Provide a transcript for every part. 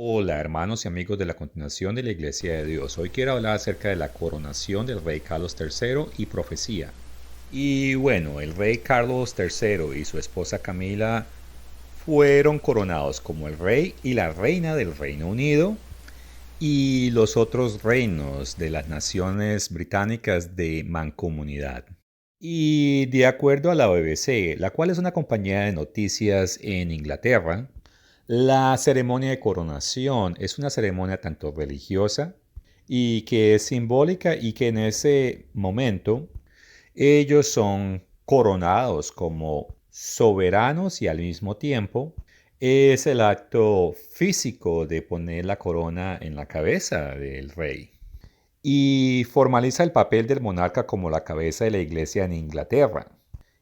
Hola hermanos y amigos de la continuación de la Iglesia de Dios. Hoy quiero hablar acerca de la coronación del rey Carlos III y profecía. Y bueno, el rey Carlos III y su esposa Camila fueron coronados como el rey y la reina del Reino Unido y los otros reinos de las naciones británicas de Mancomunidad. Y de acuerdo a la BBC, la cual es una compañía de noticias en Inglaterra, la ceremonia de coronación es una ceremonia tanto religiosa y que es simbólica y que en ese momento ellos son coronados como soberanos y al mismo tiempo es el acto físico de poner la corona en la cabeza del rey y formaliza el papel del monarca como la cabeza de la iglesia en Inglaterra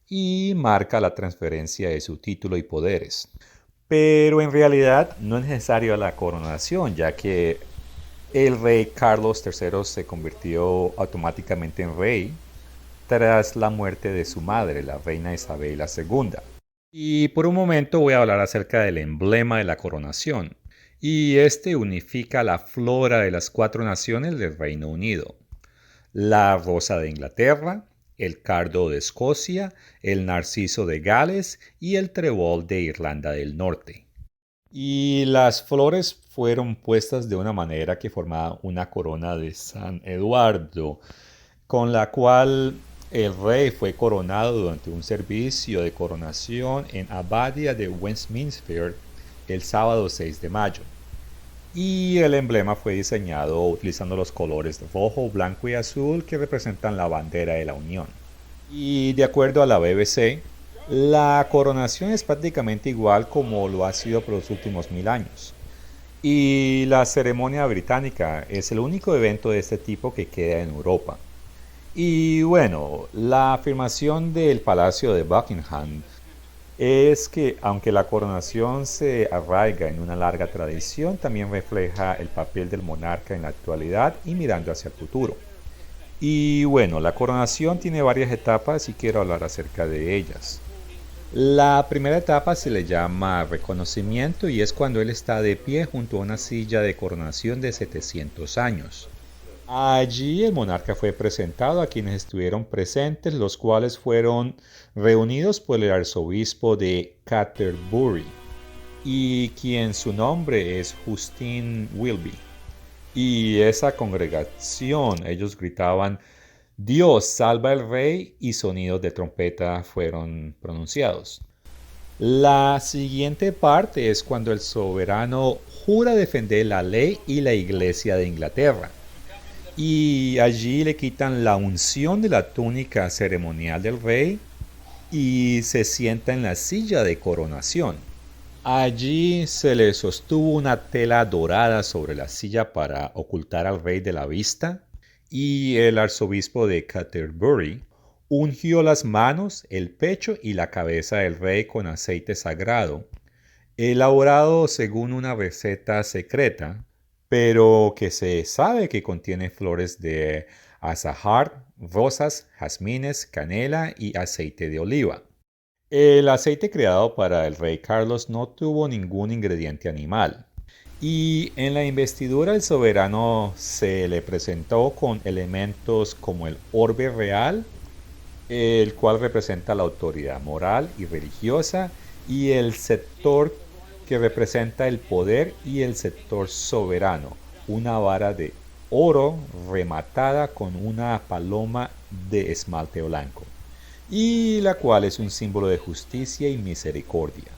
y marca la transferencia de su título y poderes. Pero en realidad no es necesario la coronación, ya que el rey Carlos III se convirtió automáticamente en rey tras la muerte de su madre, la reina Isabel II. Y por un momento voy a hablar acerca del emblema de la coronación, y este unifica la flora de las cuatro naciones del Reino Unido: la rosa de Inglaterra, el cardo de Escocia, el narciso de Gales y el trébol de Irlanda del Norte. Y las flores fueron puestas de una manera que formaba una corona de San Eduardo, con la cual el rey fue coronado durante un servicio de coronación en Abadía de Westminster el sábado 6 de mayo. Y el emblema fue diseñado utilizando los colores rojo, blanco y azul que representan la bandera de la Unión. Y de acuerdo a la BBC, la coronación es prácticamente igual como lo ha sido por los últimos 1000 años. Y la ceremonia británica es el único evento de este tipo que queda en Europa. Y bueno, la afirmación del Palacio de Buckingham es que aunque la coronación se arraiga en una larga tradición, también refleja el papel del monarca en la actualidad y mirando hacia el futuro. Y bueno, la coronación tiene varias etapas y quiero hablar acerca de ellas. La primera etapa se le llama reconocimiento y es cuando él está de pie junto a una silla de coronación de 700 años. Allí el monarca fue presentado a quienes estuvieron presentes, los cuales fueron reunidos por el arzobispo de Canterbury, y quien su nombre es Justin Wilby. Y esa congregación, ellos gritaban: Dios salva al rey, y sonidos de trompeta fueron pronunciados. La siguiente parte es cuando el soberano jura defender la ley y la iglesia de Inglaterra. Y allí le quitan la unción de la túnica ceremonial del rey y se sienta en la silla de coronación. Allí se le sostuvo una tela dorada sobre la silla para ocultar al rey de la vista, y el arzobispo de Canterbury ungió las manos, el pecho y la cabeza del rey con aceite sagrado, elaborado según una receta secreta, pero que se sabe que contiene flores de azahar, rosas, jazmines, canela y aceite de oliva. El aceite creado para el rey Carlos no tuvo ningún ingrediente animal. Y en la investidura el soberano se le presentó con elementos como el orbe real, el cual representa la autoridad moral y religiosa, y el sector que representa el poder y el sector soberano, una vara de oro rematada con una paloma de esmalte blanco, y la cual es un símbolo de justicia y misericordia.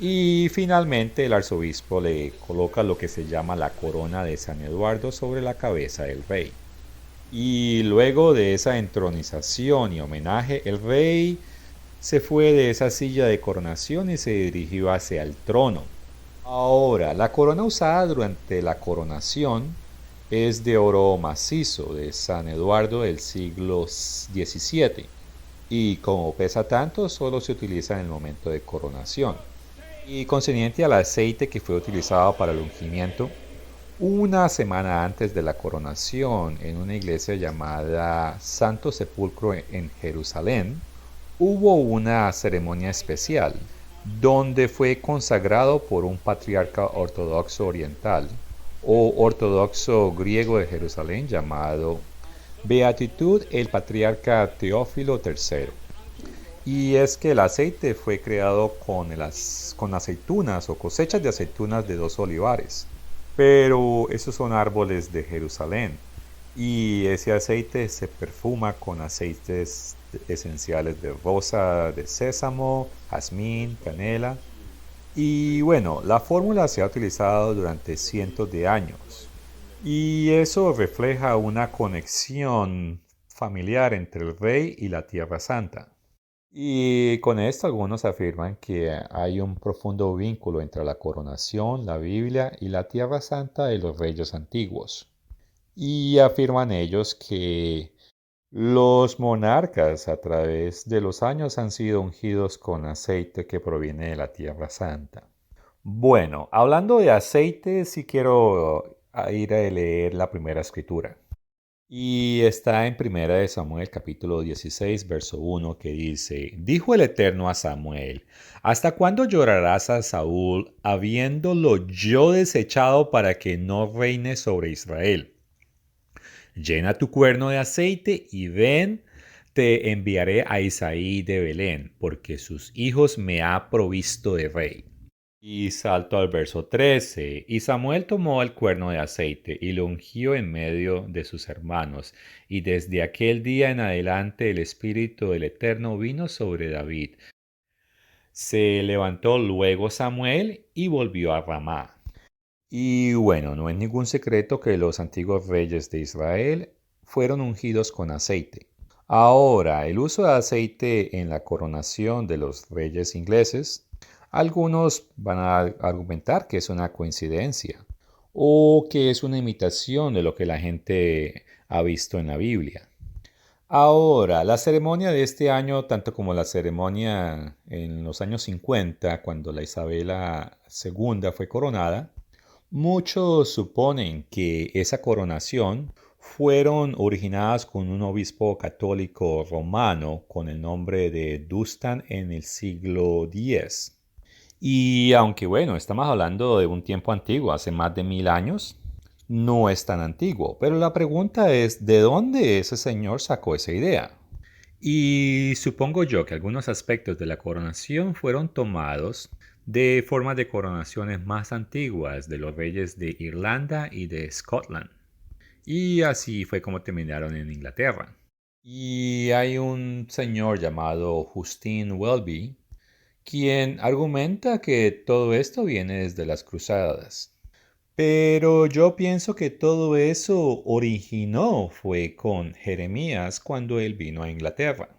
Y finalmente el arzobispo le coloca lo que se llama la corona de San Eduardo sobre la cabeza del rey. Y luego de esa entronización y homenaje, el rey se fue de esa silla de coronación y se dirigió hacia el trono. Ahora, la corona usada durante la coronación es de oro macizo de San Eduardo del siglo XVII, y como pesa tanto, solo se utiliza en el momento de coronación. Y concerniente al aceite que fue utilizado para el ungimiento, una semana antes de la coronación, en una iglesia llamada Santo Sepulcro en Jerusalén, hubo una ceremonia especial donde fue consagrado por un patriarca ortodoxo oriental o ortodoxo griego de Jerusalén llamado Beatitud el patriarca Teófilo III. Y es que el aceite fue creado con aceitunas o cosechas de aceitunas de dos olivares. Pero esos son árboles de Jerusalén. Y ese aceite se perfuma con aceites esenciales de rosa de sésamo, jazmín, canela. Y bueno, la fórmula se ha utilizado durante cientos de años. Y eso refleja una conexión familiar entre el rey y la Tierra Santa. Y con esto algunos afirman que hay un profundo vínculo entre la coronación, la Biblia y la Tierra Santa de los reyes antiguos. Y afirman ellos que los monarcas a través de los años han sido ungidos con aceite que proviene de la Tierra Santa. Bueno, hablando de aceite, sí quiero ir a leer la primera escritura. Y está en Primera de Samuel capítulo 16, verso 1, que dice, dijo el Eterno a Samuel, ¿hasta cuándo llorarás a Saúl, habiéndolo yo desechado para que no reine sobre Israel? Llena tu cuerno de aceite y ven, te enviaré a Isaí de Belén, porque sus hijos me ha provisto de rey. Y salto al verso 13. Y Samuel tomó el cuerno de aceite y lo ungió en medio de sus hermanos. Y desde aquel día en adelante el Espíritu del Eterno vino sobre David. Se levantó luego Samuel y volvió a Ramá. Y bueno, no es ningún secreto que los antiguos reyes de Israel fueron ungidos con aceite. Ahora, el uso de aceite en la coronación de los reyes ingleses, algunos van a argumentar que es una coincidencia o que es una imitación de lo que la gente ha visto en la Biblia. Ahora, la ceremonia de este año, tanto como la ceremonia en los años 50, cuando la Isabela II fue coronada, muchos suponen que esa coronación fueron originadas con un obispo católico romano con el nombre de Dustan en el siglo X. Y aunque bueno, estamos hablando de un tiempo antiguo, hace más de 1000 años, no es tan antiguo. Pero la pregunta es, ¿de dónde ese señor sacó esa idea? Y supongo yo que algunos aspectos de la coronación fueron tomados de formas de coronaciones más antiguas de los reyes de Irlanda y de Scotland. Y así fue como terminaron en Inglaterra. Y hay un señor llamado Justin Welby, quien argumenta que todo esto viene desde las cruzadas. Pero yo pienso que todo eso originó fue con Jeremías cuando él vino a Inglaterra.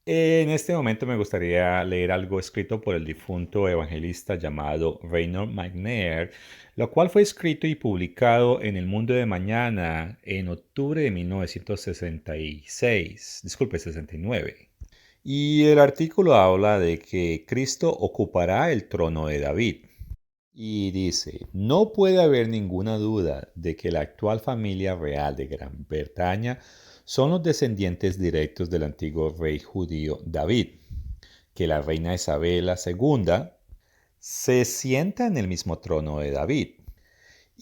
En este momento me gustaría leer algo escrito por el difunto evangelista llamado Reynold McNair, lo cual fue escrito y publicado en El Mundo de Mañana en octubre de 1966, disculpe, 69. Y el artículo habla de que Cristo ocupará el trono de David. Y dice, no puede haber ninguna duda de que la actual familia real de Gran Bretaña son los descendientes directos del antiguo rey judío David, que la reina Isabela II se sienta en el mismo trono de David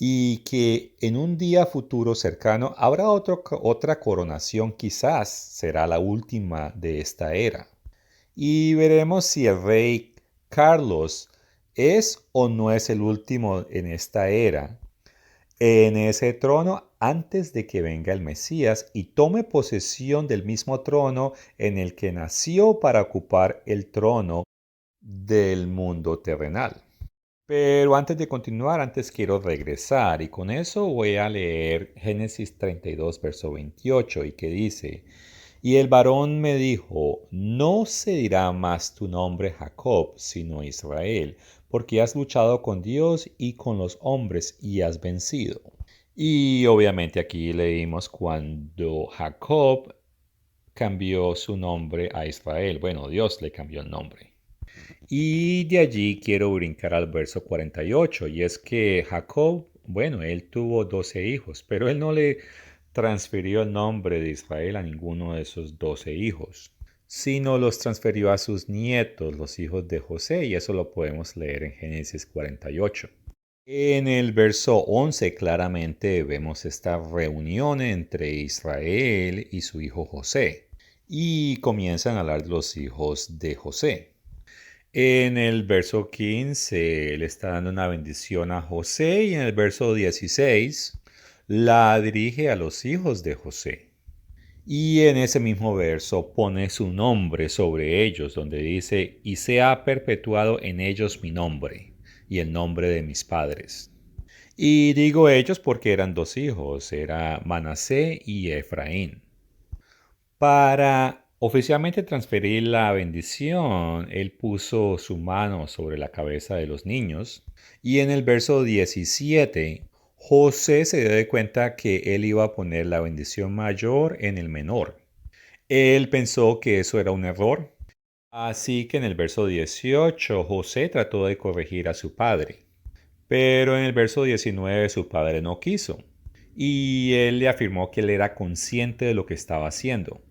y que en un día futuro cercano habrá otra coronación, quizás será la última de esta era. Y veremos si el rey Carlos es o no es el último en esta era, en ese trono antes de que venga el Mesías y tome posesión del mismo trono en el que nació para ocupar el trono del mundo terrenal. Pero antes de continuar, antes quiero regresar y con eso voy a leer Génesis 32, verso 28 y que dice, y el varón me dijo, no se dirá más tu nombre Jacob, sino Israel, porque has luchado con Dios y con los hombres y has vencido. Y obviamente aquí leímos cuando Jacob cambió su nombre a Israel. Bueno, Dios le cambió el nombre. Y de allí quiero brincar al verso 48, y es que Jacob, bueno, él tuvo 12 hijos, pero él no le transfirió el nombre de Israel a ninguno de esos 12 hijos, sino los transfirió a sus nietos, los hijos de José, y eso lo podemos leer en Génesis 48. En el verso 11 claramente vemos esta reunión entre Israel y su hijo José, y comienzan a hablar de los hijos de José. En el verso 15 él está dando una bendición a José, y en el verso 16 la dirige a los hijos de José. Y en ese mismo verso pone su nombre sobre ellos, donde dice, y se ha perpetuado en ellos mi nombre y el nombre de mis padres. Y digo ellos porque eran dos hijos, era Manasé y Efraín. Para oficialmente transferir la bendición, él puso su mano sobre la cabeza de los niños. Y en el verso 17, José se dio de cuenta que él iba a poner la bendición mayor en el menor. Él pensó que eso era un error. Así que en el verso 18, José trató de corregir a su padre. Pero en el verso 19 su padre no quiso. Y él le afirmó que él era consciente de lo que estaba haciendo.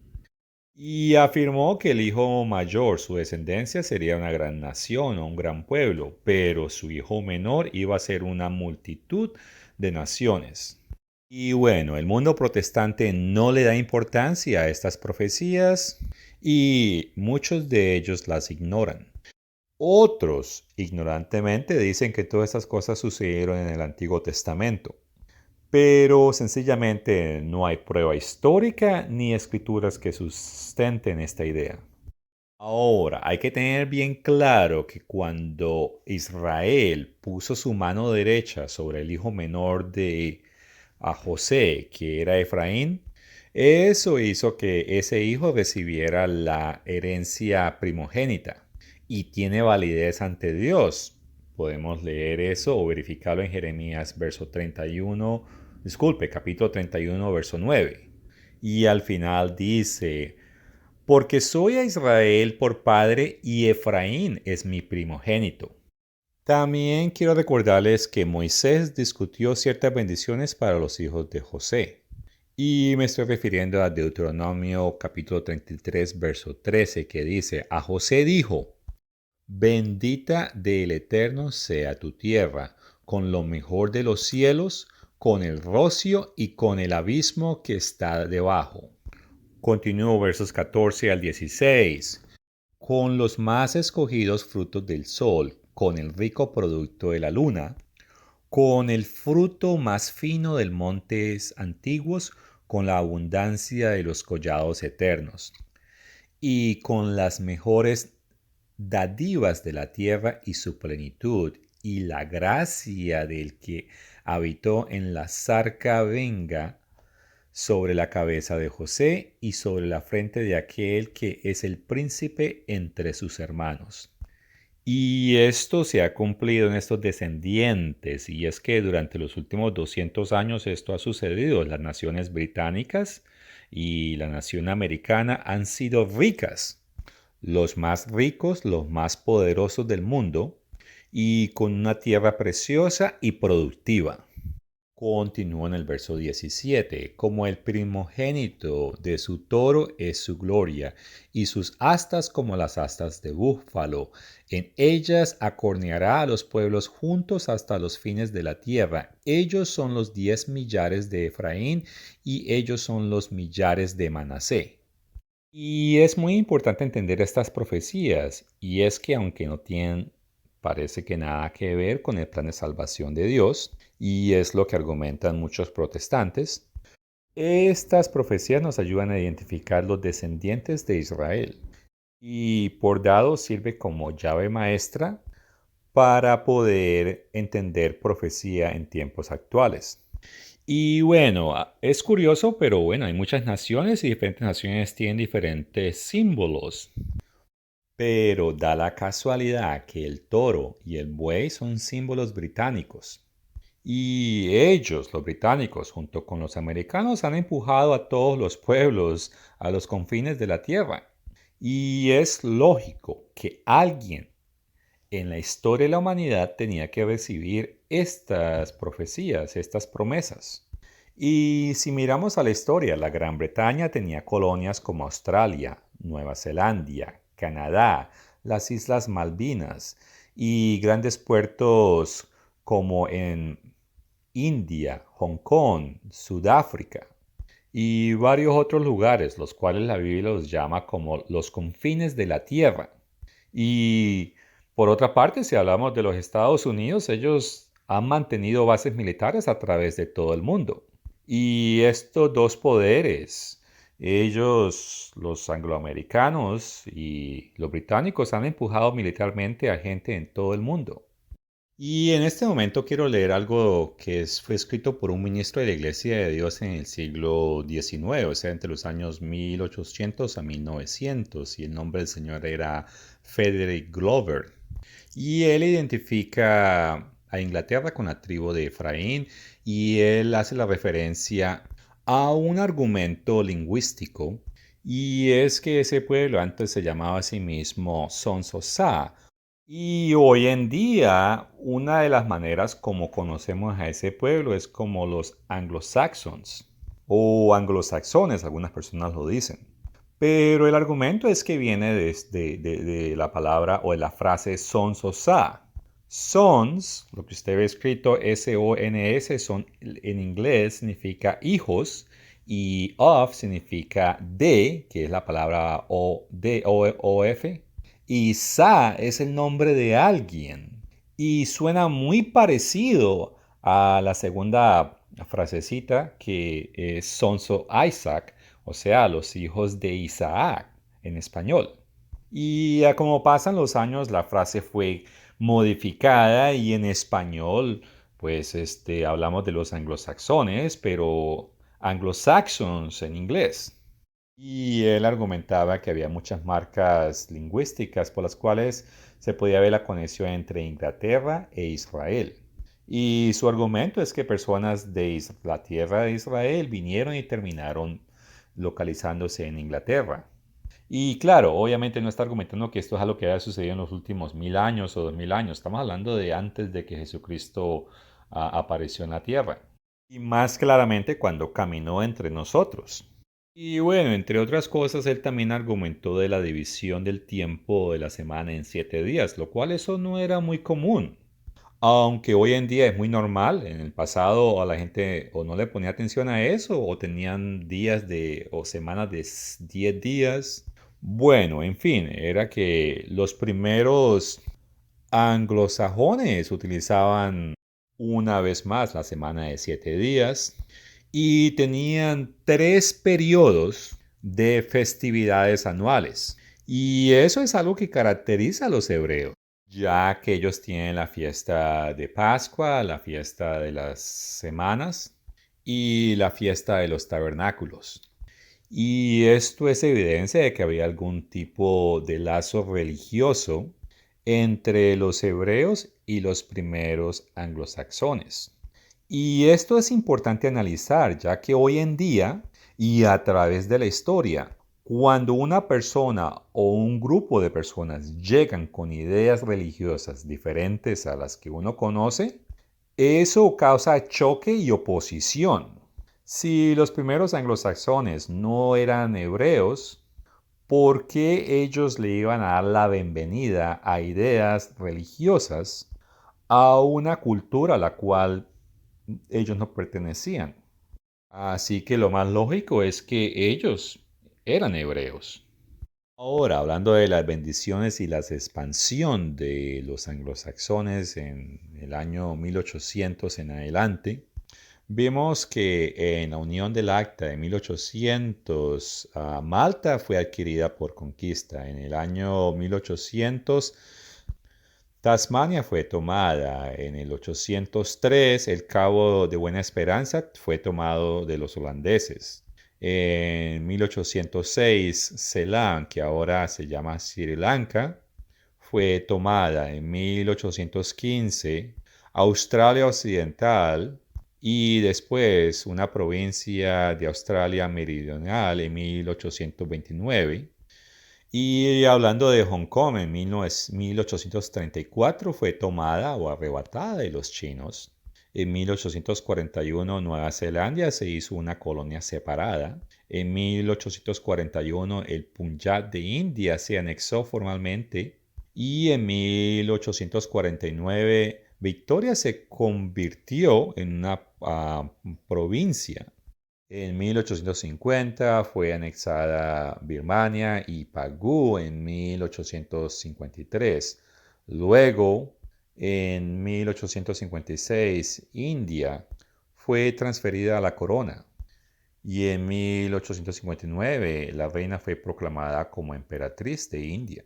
Y afirmó que el hijo mayor, su descendencia, sería una gran nación o un gran pueblo, pero su hijo menor iba a ser una multitud de naciones. Y bueno, el mundo protestante no le da importancia a estas profecías y muchos de ellos las ignoran. Otros, ignorantemente, dicen que todas estas cosas sucedieron en el Antiguo Testamento. Pero sencillamente no hay prueba histórica ni escrituras que sustenten esta idea. Ahora, hay que tener bien claro que cuando Israel puso su mano derecha sobre el hijo menor de a José, que era Efraín, eso hizo que ese hijo recibiera la herencia primogénita y tiene validez ante Dios. Podemos leer eso o verificarlo en Jeremías capítulo 31, verso 9. Y al final dice, porque soy a Israel por padre y Efraín es mi primogénito. También quiero recordarles que Moisés discutió ciertas bendiciones para los hijos de José. Y me estoy refiriendo a Deuteronomio capítulo 33, verso 13, que dice, a José dijo, bendita del Eterno sea tu tierra, con lo mejor de los cielos, con el rocio y con el abismo que está debajo. Continúo versos 14 al 16. Con los más escogidos frutos del sol, con el rico producto de la luna, con el fruto más fino de montes antiguos, con la abundancia de los collados eternos, y con las mejores dádivas de la tierra y su plenitud, y la gracia del que habitó en la zarca venga sobre la cabeza de José y sobre la frente de aquel que es el príncipe entre sus hermanos. Y esto se ha cumplido en estos descendientes, y es que durante los últimos 200 años esto ha sucedido. Las naciones británicas y la nación americana han sido ricas, los más ricos, los más poderosos del mundo, y con una tierra preciosa y productiva. Continúa en el verso 17, como el primogénito de su toro es su gloria, y sus astas como las astas de búfalo. En ellas acorneará a los pueblos juntos hasta los fines de la tierra. Ellos son los 10 millares de Efraín, y ellos son los millares de Manasé. Y es muy importante entender estas profecías, y es que aunque no tienen, parece que nada que ver con el plan de salvación de Dios, y es lo que argumentan muchos protestantes, estas profecías nos ayudan a identificar los descendientes de Israel. Y por dado sirve como llave maestra para poder entender profecía en tiempos actuales. Y bueno, es curioso, pero bueno, hay muchas naciones y diferentes naciones tienen diferentes símbolos. Pero da la casualidad que el toro y el buey son símbolos británicos. Y ellos, los británicos, junto con los americanos, han empujado a todos los pueblos a los confines de la tierra. Y es lógico que alguien en la historia de la humanidad tenía que recibir estas profecías, estas promesas. Y si miramos a la historia, la Gran Bretaña tenía colonias como Australia, Nueva Zelanda, Canadá, las Islas Malvinas y grandes puertos como en India, Hong Kong, Sudáfrica y varios otros lugares, los cuales la Biblia los llama como los confines de la tierra. Y por otra parte, si hablamos de los Estados Unidos, ellos han mantenido bases militares a través de todo el mundo. Y estos dos poderes, ellos, los angloamericanos y los británicos, han empujado militarmente a gente en todo el mundo. Y en este momento quiero leer algo que fue escrito por un ministro de la Iglesia de Dios en el siglo XIX, o sea, entre los años 1800 a 1900, y el nombre del señor era Frederick Glover. Y él identifica a Inglaterra con la tribu de Efraín y él hace la referencia a un argumento lingüístico y es que ese pueblo antes se llamaba a sí mismo Sonsosá y hoy en día una de las maneras como conocemos a ese pueblo es como los anglo-saxons o anglosaxones, algunas personas lo dicen. Pero el argumento es que viene de la palabra o de la frase sons o sa. Sons, lo que usted ve escrito S-O-N-S, son, en inglés significa hijos y of significa de, que es la palabra O-D-O-F, y sa es el nombre de alguien. Y suena muy parecido a la segunda frasecita que es Sonso Isaac, o sea, los hijos de Isaac en español. Y como pasan los años, la frase fue modificada y en español, pues hablamos de los anglosaxones, pero anglo-saxons en inglés. Y él argumentaba que había muchas marcas lingüísticas por las cuales se podía ver la conexión entre Inglaterra e Israel. Y su argumento es que personas de la tierra de Israel vinieron y terminaron localizándose en Inglaterra. Y claro, obviamente no está argumentando que esto es algo que haya sucedido en los últimos 1000 años o 2000 años. Estamos hablando de antes de que Jesucristo apareció en la tierra. Y más claramente cuando caminó entre nosotros. Y bueno, entre otras cosas, él también argumentó de la división del tiempo de la semana en 7 días, lo cual eso no era muy común. Aunque hoy en día es muy normal, en el pasado a la gente o no le ponía atención a eso o tenían días o semanas de 10 días. Bueno, en fin, era que los primeros anglosajones utilizaban una vez más la semana de 7 días y tenían 3 periodos de festividades anuales. Y eso es algo que caracteriza a los hebreos, ya que ellos tienen la fiesta de Pascua, la fiesta de las semanas y la fiesta de los tabernáculos. Y esto es evidencia de que había algún tipo de lazo religioso entre los hebreos y los primeros anglosaxones. Y esto es importante analizar, ya que hoy en día y a través de la historia, cuando una persona o un grupo de personas llegan con ideas religiosas diferentes a las que uno conoce, eso causa choque y oposición. Si los primeros anglosaxones no eran hebreos, ¿por qué ellos le iban a dar la bienvenida a ideas religiosas a una cultura a la cual ellos no pertenecían? Así que lo más lógico es que ellos eran hebreos. Ahora, hablando de las bendiciones y la expansión de los anglosaxones en el año 1800 en adelante, vimos que en la Unión del Acta de 1800, Malta fue adquirida por conquista. En el año 1800, Tasmania fue tomada. En el 803, el Cabo de Buena Esperanza fue tomado de los holandeses. En 1806, Ceilán, que ahora se llama Sri Lanka, fue tomada. En 1815, Australia Occidental y después una provincia de Australia Meridional en 1829. Y hablando de Hong Kong, en 1834 fue tomada o arrebatada de los chinos. En 1841 Nueva Zelanda se hizo una colonia separada. En 1841 el Punjab de India se anexó formalmente y en 1849 Victoria se convirtió en una provincia. En 1850 fue anexada Birmania y Pagú en 1853. Luego, en 1856, India fue transferida a la corona y en 1859 la reina fue proclamada como emperatriz de India.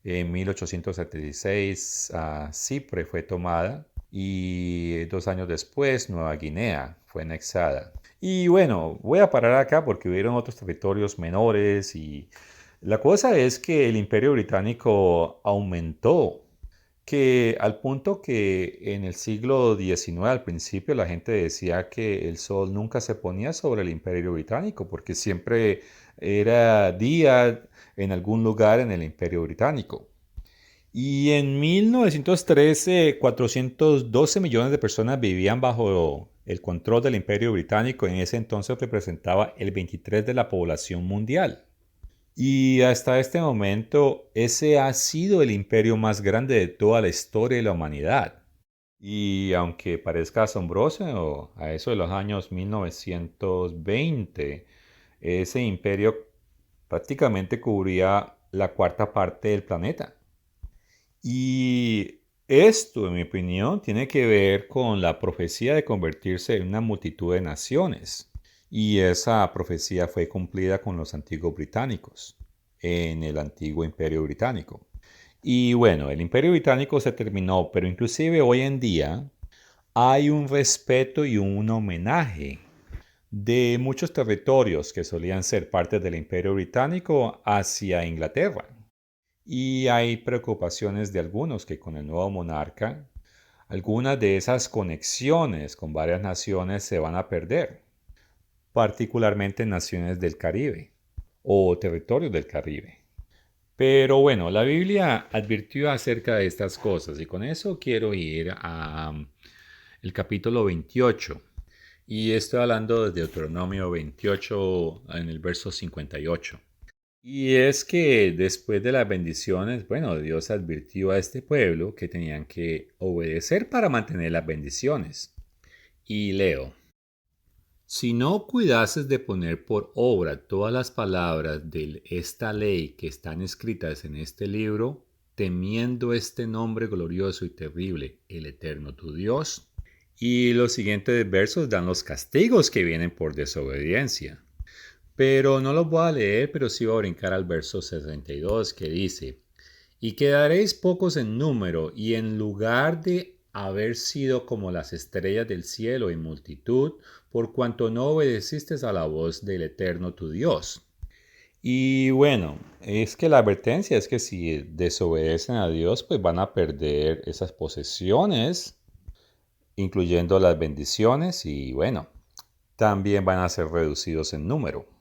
En 1876 Chipre fue tomada y 2 años después Nueva Guinea fue anexada. Y bueno, voy a parar acá porque hubieron otros territorios menores y la cosa es que el Imperio Británico aumentó, que al punto que en el siglo XIX al principio la gente decía que el sol nunca se ponía sobre el Imperio Británico porque siempre era día en algún lugar en el Imperio Británico. Y en 1913, 412 millones de personas vivían bajo el control del Imperio Británico. En ese entonces representaba el 23% de la población mundial. Y hasta este momento, ese ha sido el imperio más grande de toda la historia de la humanidad. Y aunque parezca asombroso, a eso de los años 1920, ese imperio prácticamente cubría la cuarta parte del planeta. Y esto, en mi opinión, tiene que ver con la profecía de convertirse en una multitud de naciones. Y esa profecía fue cumplida con los antiguos británicos, en el antiguo imperio británico. Y bueno, el imperio británico se terminó, pero inclusive hoy en día hay un respeto y un homenaje de muchos territorios que solían ser parte del imperio británico hacia Inglaterra. Y hay preocupaciones de algunos que con el nuevo monarca, algunas de esas conexiones con varias naciones se van a perder, particularmente naciones del Caribe o territorios del Caribe. Pero bueno, la Biblia advirtió acerca de estas cosas y con eso quiero ir a el capítulo 28. Y estoy hablando de Deuteronomio 28 en el verso 58. Y es que después de las bendiciones, bueno, Dios advirtió a este pueblo que tenían que obedecer para mantener las bendiciones. Y leo, si no cuidases de poner por obra todas las palabras de esta ley que están escritas en este libro, temiendo este nombre glorioso y terrible, el Eterno tu Dios. Y los siguientes versos dan los castigos que vienen por desobediencia. Pero no los voy a leer, pero sí voy a brincar al verso 62 que dice, y quedaréis pocos en número, y en lugar de haber sido como las estrellas del cielo en multitud, por cuanto no obedeciste a la voz del Eterno tu Dios. Y bueno, es que la advertencia es que si desobedecen a Dios, pues van a perder esas posesiones, incluyendo las bendiciones, y bueno, también van a ser reducidos en número.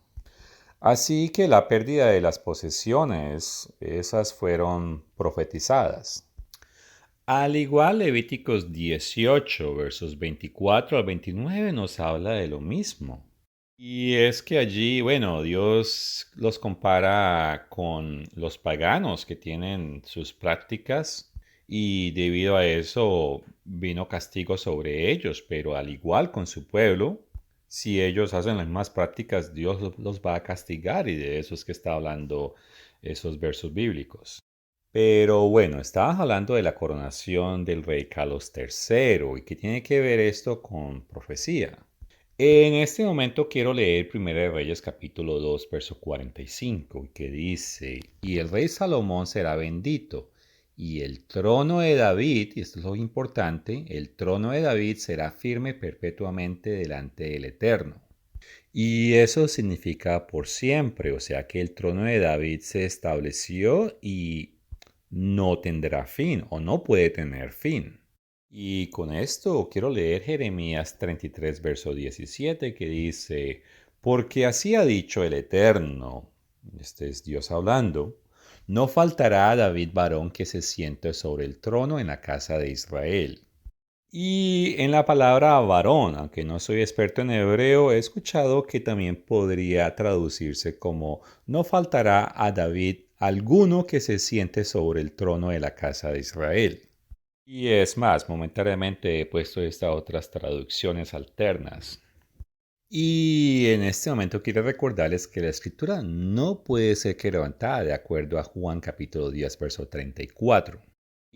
Así que la pérdida de las posesiones, esas fueron profetizadas. Al igual, Levíticos 18, versos 24 al 29 nos habla de lo mismo. Y es que allí, bueno, Dios los compara con los paganos que tienen sus prácticas y debido a eso vino castigo sobre ellos, pero al igual con su pueblo, si ellos hacen las mismas prácticas, Dios los va a castigar y de eso es que está hablando esos versos bíblicos. Pero bueno, estabas hablando de la coronación del rey Carlos III y qué tiene que ver esto con profecía. En este momento quiero leer 1 de Reyes capítulo 2, verso 45, que dice, y el rey Salomón será bendito, y el trono de David, y esto es lo importante, el trono de David será firme perpetuamente delante del Eterno. Y eso significa por siempre, o sea que el trono de David se estableció y no tendrá fin, o no puede tener fin. Y con esto quiero leer Jeremías 33, verso 17, que dice, porque así ha dicho el Eterno, este es Dios hablando, no faltará a David varón que se siente sobre el trono en la casa de Israel. Y en la palabra varón, aunque no soy experto en hebreo, he escuchado que también podría traducirse como no faltará a David alguno que se siente sobre el trono de la casa de Israel. Y es más, momentáneamente he puesto estas otras traducciones alternas. Y en este momento quiero recordarles que la escritura no puede ser quebrantada de acuerdo a Juan capítulo 10, verso 34.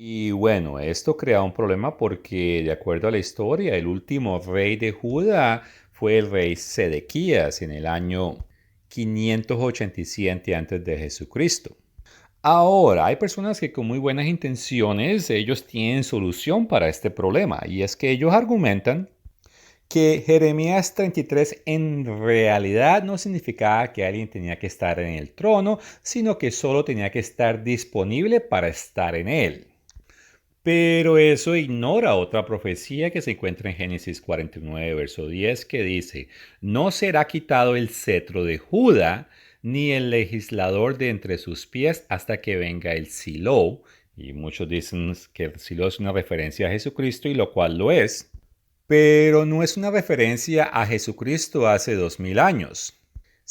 Y bueno, esto crea un problema porque de acuerdo a la historia, el último rey de Judá fue el rey Sedequías en el año 587 antes de Jesucristo. Ahora, hay personas que con muy buenas intenciones, ellos tienen solución para este problema, y es que ellos argumentan que Jeremías 33 en realidad no significaba que alguien tenía que estar en el trono, sino que solo tenía que estar disponible para estar en él. Pero eso ignora otra profecía que se encuentra en Génesis 49, verso 10, que dice, no será quitado el cetro de Judá, ni el legislador de entre sus pies hasta que venga el Silo. Y muchos dicen que el Silo es una referencia a Jesucristo, y lo cual lo es, pero no es una referencia a Jesucristo hace 2000 años.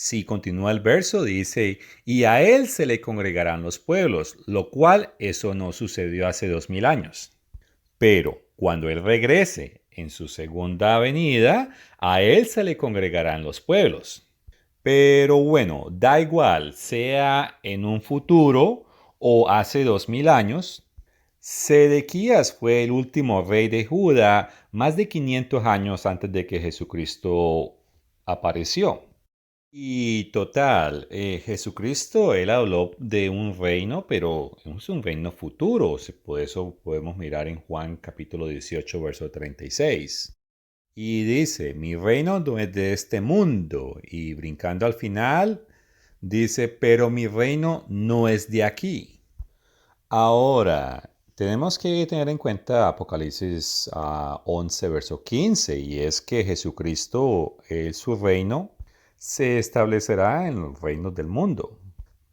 Si continúa el verso, dice, y a él se le congregarán los pueblos, lo cual eso no sucedió hace 2000 años. Pero cuando él regrese en su segunda venida, a él se le congregarán los pueblos. Pero bueno, da igual, sea en un futuro o hace 2000 años, Sedequías fue el último rey de Judá más de 500 años antes de que Jesucristo apareció. Y total, Jesucristo, él habló de un reino, pero es un reino futuro. Por eso podemos mirar en Juan capítulo 18, verso 36. Y dice, mi reino no es de este mundo. Y brincando al final, dice, pero mi reino no es de aquí. Ahora, tenemos que tener en cuenta Apocalipsis 11, verso 15, y es que Jesucristo, su reino, se establecerá en los reinos del mundo.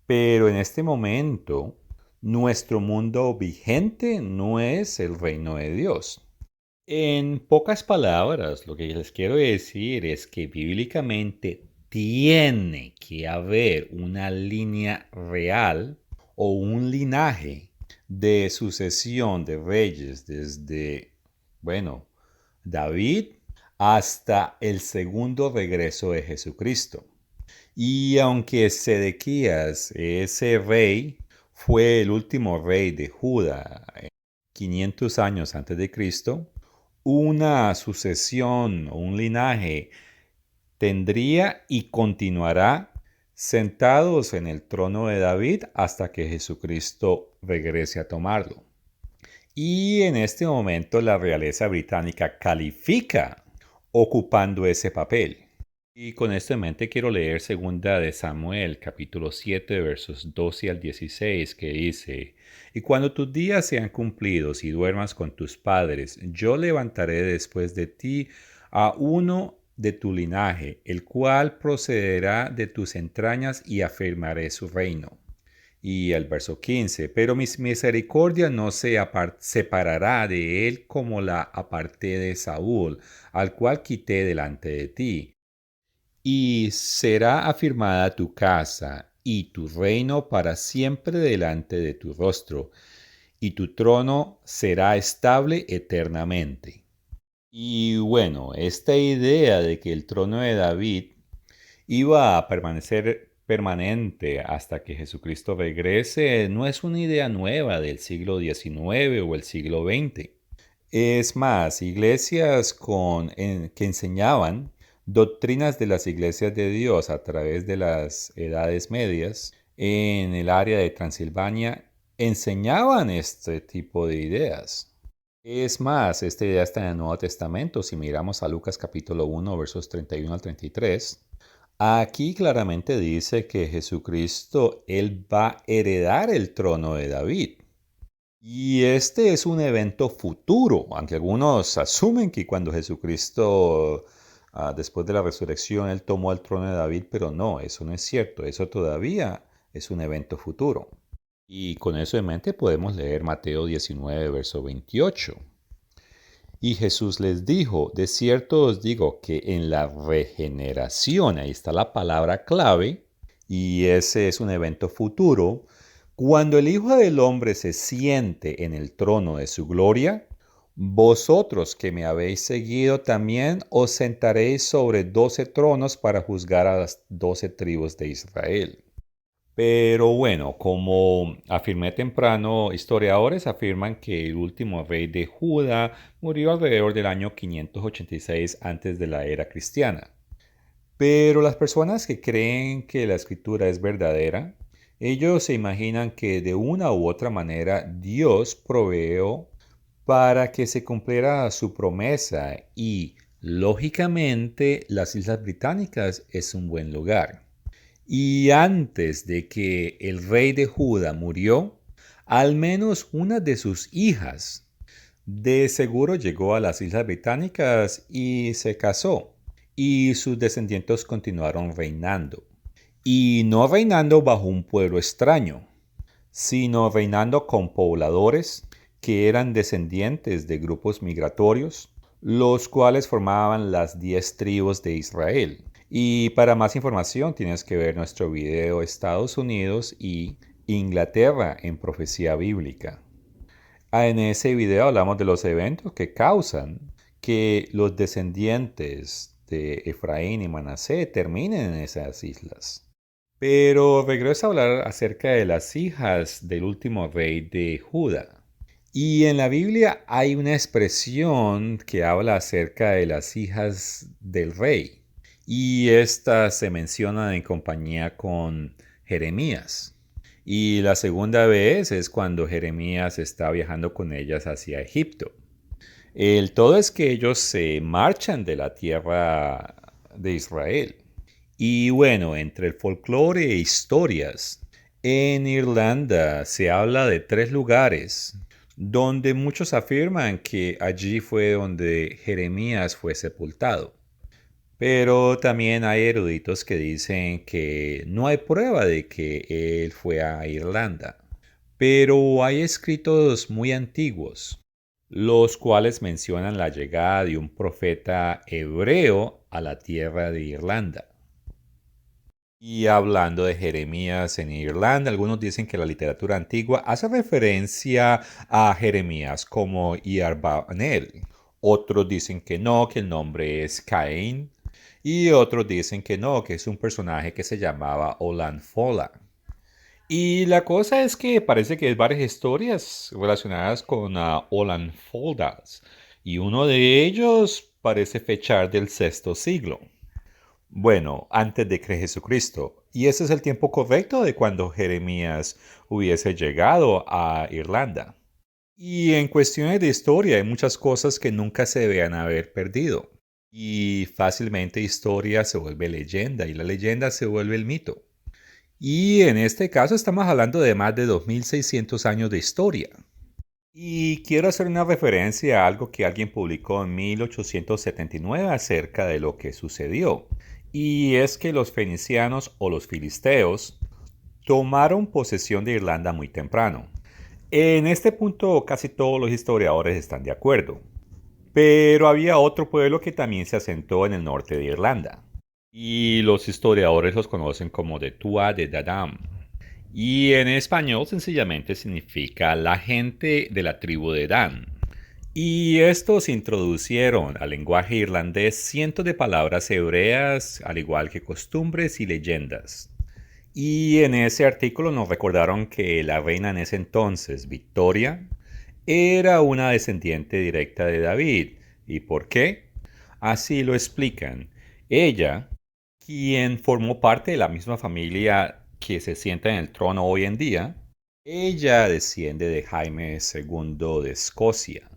Pero en este momento, nuestro mundo vigente no es el reino de Dios. En pocas palabras, lo que les quiero decir es que bíblicamente tiene que haber una línea real o un linaje de sucesión de reyes desde, bueno, David hasta el segundo regreso de Jesucristo. Y aunque Sedequías, ese rey, fue el último rey de Judá 500 años antes de Cristo, una sucesión o un linaje tendría y continuará sentados en el trono de David hasta que Jesucristo regrese a tomarlo. Y en este momento la realeza británica califica ocupando ese papel. Y con esto en mente quiero leer segunda de Samuel, capítulo 7, versos 12 al 16, que dice, y cuando tus días sean cumplidos y duermas con tus padres, yo levantaré después de ti a uno de tu linaje, el cual procederá de tus entrañas y afirmaré su reino. Y el verso 15, pero mi misericordia no se separará de él como la aparté de Saúl, al cual quité delante de ti. Y será afirmada tu casa y tu reino para siempre delante de tu rostro, y tu trono será estable eternamente. Y bueno, esta idea de que el trono de David iba a permanecer permanente hasta que Jesucristo regrese no es una idea nueva del siglo XIX o el siglo XX. Es más, iglesias que enseñaban doctrinas de las iglesias de Dios a través de las edades medias en el área de Transilvania enseñaban este tipo de ideas. Es más, esta idea está en el Nuevo Testamento. Si miramos a Lucas capítulo 1, versos 31 al 33, aquí claramente dice que Jesucristo, él va a heredar el trono de David. Y este es un evento futuro, aunque algunos asumen que cuando Jesucristo, después de la resurrección, él tomó el trono de David, pero no, eso no es cierto, eso todavía es un evento futuro. Y con eso en mente podemos leer Mateo 19, verso 28. Y Jesús les dijo, de cierto os digo que en la regeneración, ahí está la palabra clave, y ese es un evento futuro, cuando el Hijo del Hombre se siente en el trono de su gloria, vosotros que me habéis seguido también os sentaréis sobre 12 tronos para juzgar a las 12 tribus de Israel. Pero bueno, como afirmé temprano, historiadores afirman que el último rey de Judá murió alrededor del año 586 antes de la era cristiana. Pero las personas que creen que la escritura es verdadera, ellos se imaginan que de una u otra manera Dios proveó para que se cumpliera su promesa y, lógicamente, las Islas Británicas es un buen lugar. Y antes de que el rey de Judá murió, al menos una de sus hijas de seguro llegó a las Islas Británicas y se casó, y sus descendientes continuaron reinando. Y no reinando bajo un pueblo extraño, sino reinando con pobladores que eran descendientes de grupos migratorios, los cuales formaban las 10 tribus de Israel. Y para más información tienes que ver nuestro video Estados Unidos y Inglaterra en profecía bíblica. En ese video hablamos de los eventos que causan que los descendientes de Efraín y Manasé terminen en esas islas. Pero regreso a hablar acerca de las hijas del último rey de Judá. Y en la Biblia hay una expresión que habla acerca de las hijas del rey. Y estas se mencionan en compañía con Jeremías. Y la segunda vez es cuando Jeremías está viajando con ellas hacia Egipto. El todo es que ellos se marchan de la tierra de Israel. Y bueno, entre el folclore e historias, en Irlanda se habla de 3 lugares donde muchos afirman que allí fue donde Jeremías fue sepultado. Pero también hay eruditos que dicen que no hay prueba de que él fue a Irlanda. Pero hay escritos muy antiguos, los cuales mencionan la llegada de un profeta hebreo a la tierra de Irlanda. Y hablando de Jeremías en Irlanda, algunos dicen que la literatura antigua hace referencia a Jeremías como Iarbanel. Otros dicen que no, que el nombre es Caín. Y otros dicen que no, que es un personaje que se llamaba Olanfola. Y la cosa es que parece que hay varias historias relacionadas con Olanfoldas. Y uno de ellos parece fechar del sexto siglo. Bueno, antes de que Jesucristo. Y ese es el tiempo correcto de cuando Jeremías hubiese llegado a Irlanda. Y en cuestiones de historia hay muchas cosas que nunca se deben haber perdido. Y fácilmente historia se vuelve leyenda y la leyenda se vuelve el mito. Y en este caso estamos hablando de más de 2600 años de historia. Y quiero hacer una referencia a algo que alguien publicó en 1879 acerca de lo que sucedió. Y es que los fenicianos o los filisteos tomaron posesión de Irlanda muy temprano. En este punto casi todos los historiadores están de acuerdo. Pero había otro pueblo que también se asentó en el norte de Irlanda. Y los historiadores los conocen como de Tuatha de Danann. Y en español sencillamente significa la gente de la tribu de Dan. Y estos introducieron al lenguaje irlandés cientos de palabras hebreas, al igual que costumbres y leyendas. Y en ese artículo nos recordaron que la reina en ese entonces, Victoria, era una descendiente directa de David. ¿Y por qué? Así lo explican. Ella, quien formó parte de la misma familia que se sienta en el trono hoy en día, ella desciende de Jaime II de Escocia.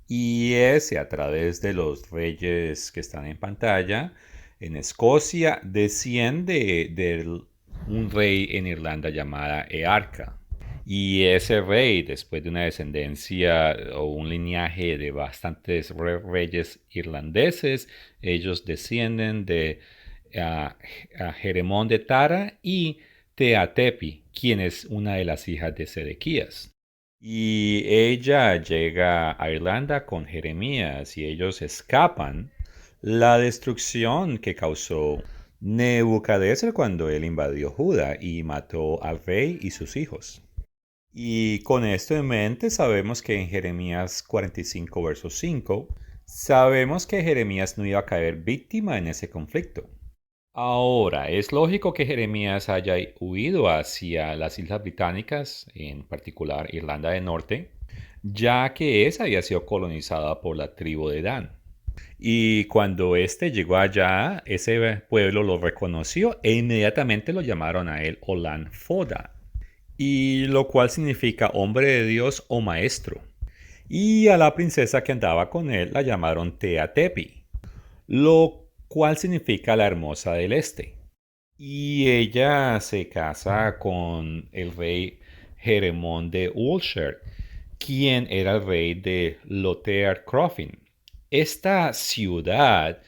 Y ese, a través de los reyes que están en pantalla, en Escocia, desciende de un rey en Irlanda llamada Earca. Y ese rey, después de una descendencia o un linaje de bastantes reyes irlandeses, ellos descienden de Jeremón de Tara y Teatepi, quien es una de las hijas de Sedequías. Y ella llega a Irlanda con Jeremías y ellos escapan la destrucción que causó Nebuchadnezzar cuando él invadió Judá y mató al rey y sus hijos. Y con esto en mente sabemos que en Jeremías 45, verso 5, sabemos que Jeremías no iba a caer víctima en ese conflicto. Ahora, es lógico que Jeremías haya huido hacia las Islas Británicas, en particular Irlanda del Norte, ya que esa había sido colonizada por la tribu de Dan. Y cuando éste llegó allá, ese pueblo lo reconoció e inmediatamente lo llamaron a él Olan Foda, y lo cual significa hombre de Dios o maestro. Y a la princesa que andaba con él la llamaron Teatepi, lo cual significa la hermosa del este. Y ella se casa con el rey Jeremón de Ulster, quien era el rey de Lothair Crofin. Esta ciudad,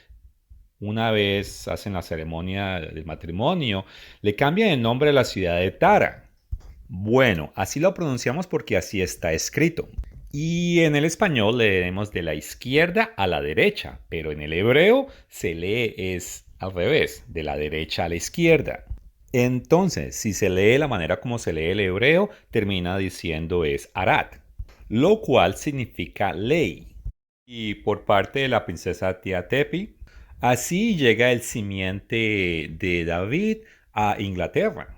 una vez hacen la ceremonia del matrimonio, le cambian el nombre a la ciudad de Tara. Bueno, así lo pronunciamos porque así está escrito. Y en el español leemos de la izquierda a la derecha, pero en el hebreo se lee es al revés, de la derecha a la izquierda. Entonces, si se lee la manera como se lee el hebreo, termina diciendo es Arat, lo cual significa ley. Y por parte de la princesa Tiatepi, así llega el simiente de David a Inglaterra.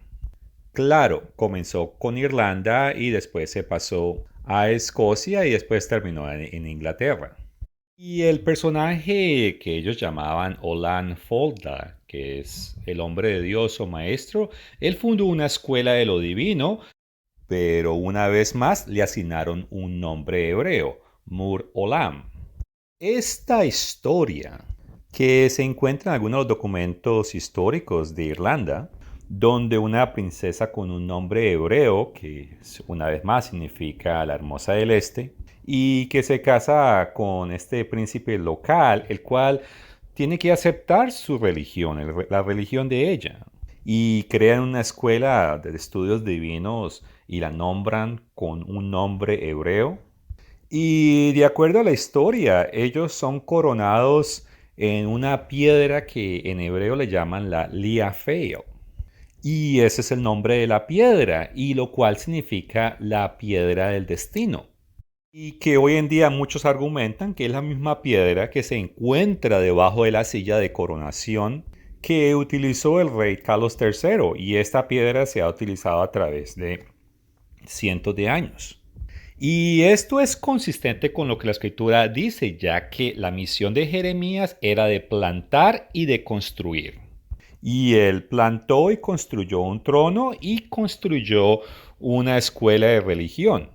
Claro, comenzó con Irlanda y después se pasó a Escocia y después terminó en Inglaterra. Y el personaje que ellos llamaban Olan Folda, que es el hombre de Dios o maestro, él fundó una escuela de lo divino, pero una vez más le asignaron un nombre hebreo, Mur Olam. Esta historia, que se encuentra en algunos documentos históricos de Irlanda, donde una princesa con un nombre hebreo, que una vez más significa la hermosa del este, y que se casa con este príncipe local, el cual tiene que aceptar su religión, la religión de ella, y crean una escuela de estudios divinos y la nombran con un nombre hebreo. Y de acuerdo a la historia, ellos son coronados en una piedra que en hebreo le llaman la Liafeo. Y ese es el nombre de la piedra, y lo cual significa la piedra del destino. Y que hoy en día muchos argumentan que es la misma piedra que se encuentra debajo de la silla de coronación que utilizó el rey Carlos III, y esta piedra se ha utilizado a través de cientos de años. Y esto es consistente con lo que la escritura dice, ya que la misión de Jeremías era de plantar y de construir. Y él plantó y construyó un trono y construyó una escuela de religión.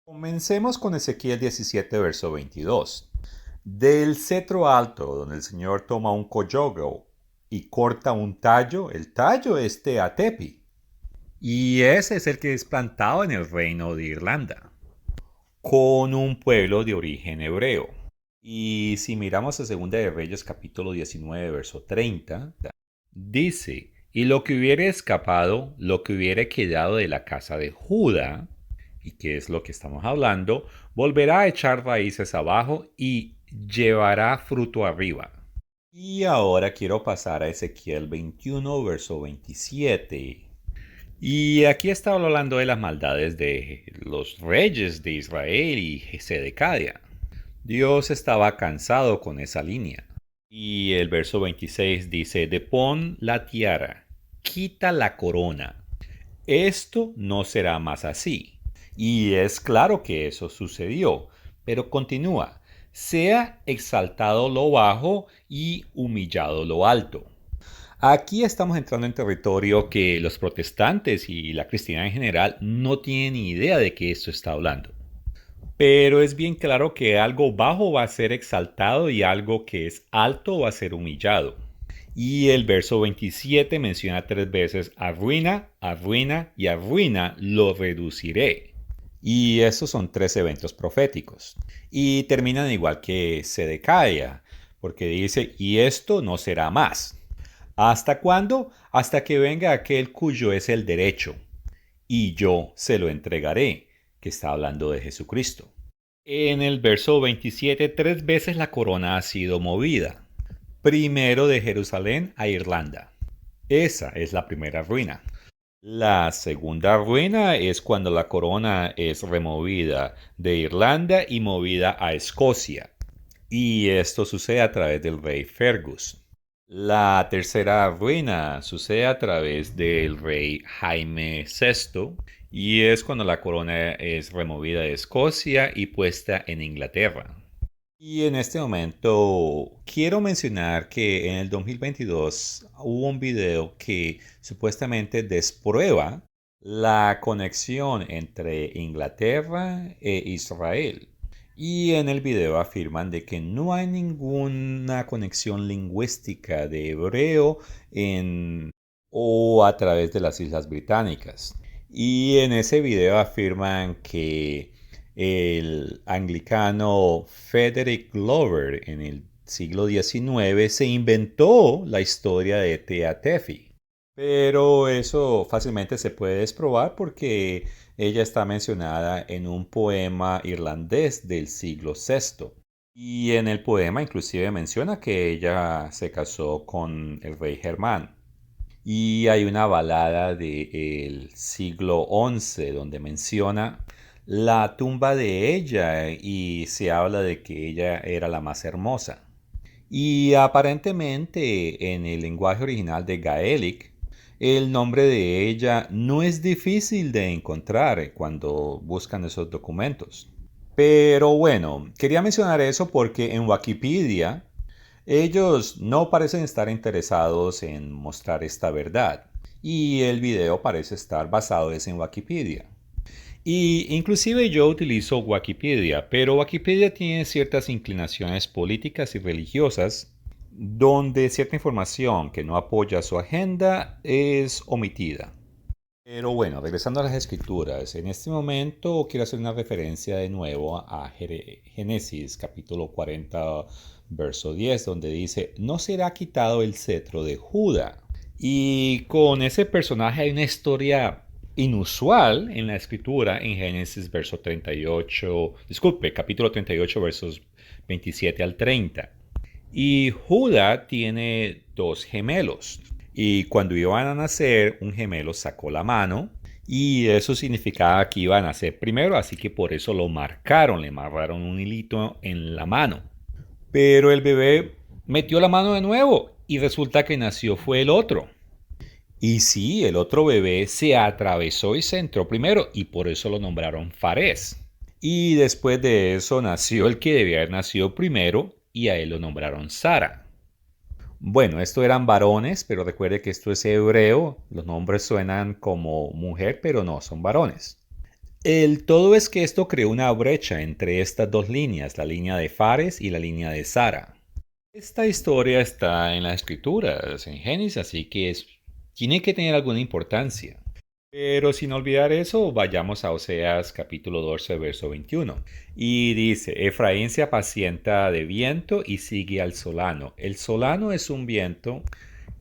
Comencemos con Ezequiel 17, verso 22. Del cetro alto, donde el Señor toma un coyogo y corta un tallo, el tallo es Teatepi. Y ese es el que es plantado en el reino de Irlanda, con un pueblo de origen hebreo. Y si miramos a 2 de Reyes capítulo 19, verso 30, dice, y lo que hubiere escapado, lo que hubiere quedado de la casa de Judá, y que es lo que estamos hablando, volverá a echar raíces abajo y llevará fruto arriba. Y ahora quiero pasar a Ezequiel 21, verso 27. Y aquí está hablando de las maldades de los reyes de Israel y Sedecadia. Dios estaba cansado con esa línea. Y el verso 26 dice, depón la tiara, quita la corona. Esto no será más así. Y es claro que eso sucedió, pero continúa, sea exaltado lo bajo y humillado lo alto. Aquí estamos entrando en territorio que los protestantes y la cristiandad en general no tienen ni idea de qué esto está hablando. Pero es bien claro que algo bajo va a ser exaltado y algo que es alto va a ser humillado. Y el verso 27 menciona 3 veces arruina, arruina y arruina lo reduciré. Y esos son 3 eventos proféticos. Y terminan igual que Sedecaia, porque dice, y esto no será más. ¿Hasta cuándo? Hasta que venga aquel cuyo es el derecho, y yo se lo entregaré, que está hablando de Jesucristo. En el verso 27, 3 veces la corona ha sido movida. Primero de Jerusalén a Irlanda. Esa es la primera ruina. La segunda ruina es cuando la corona es removida de Irlanda y movida a Escocia. Y esto sucede a través del rey Fergus. La tercera ruina sucede a través del rey Jaime VI y es cuando la corona es removida de Escocia y puesta en Inglaterra. Y en este momento quiero mencionar que en el 2022 hubo un video que supuestamente desprueba la conexión entre Inglaterra e Israel. Y en el video afirman de que no hay ninguna conexión lingüística de hebreo o a través de las Islas Británicas. Y en ese video afirman que el anglicano Frederick Glover en el siglo XIX se inventó la historia de Tea Tephi. Pero eso fácilmente se puede desprobar porque ella está mencionada en un poema irlandés del siglo VI. Y en el poema inclusive menciona que ella se casó con el rey Germán. Y hay una balada del siglo XI donde menciona la tumba de ella y se habla de que ella era la más hermosa. Y aparentemente en el lenguaje original de Gaelic, el nombre de ella no es difícil de encontrar cuando buscan esos documentos. Pero bueno, quería mencionar eso porque en Wikipedia ellos no parecen estar interesados en mostrar esta verdad y el video parece estar basado en Wikipedia. Y inclusive yo utilizo Wikipedia, pero Wikipedia tiene ciertas inclinaciones políticas y religiosas donde cierta información que no apoya su agenda es omitida. Pero bueno, regresando a las escrituras, en este momento quiero hacer una referencia de nuevo a Génesis capítulo 40, verso 10, donde dice, no será quitado el cetro de Judá. Y con ese personaje hay una historia inusual en la escritura en Génesis capítulo 38, versos 27 al 30. Y Judá tiene dos gemelos. Y cuando iban a nacer, un gemelo sacó la mano y eso significaba que iba a nacer primero, así que por eso lo marcaron, le amarraron un hilito en la mano. Pero el bebé metió la mano de nuevo y resulta que nació fue el otro. Y sí, el otro bebé se atravesó y se entró primero y por eso lo nombraron Farés. Y después de eso nació el que debía haber nacido primero y a él lo nombraron Sara. Bueno, estos eran varones, pero recuerde que esto es hebreo. Los nombres suenan como mujer, pero no, son varones. El todo es que esto creó una brecha entre estas dos líneas, la línea de Fares y la línea de Sara. Esta historia está en las escrituras, en Génesis, así que tiene que tener alguna importancia. Pero sin olvidar eso, vayamos a Oseas capítulo 12, verso 21. Y dice, Efraín se apacienta de viento y sigue al solano. El solano es un viento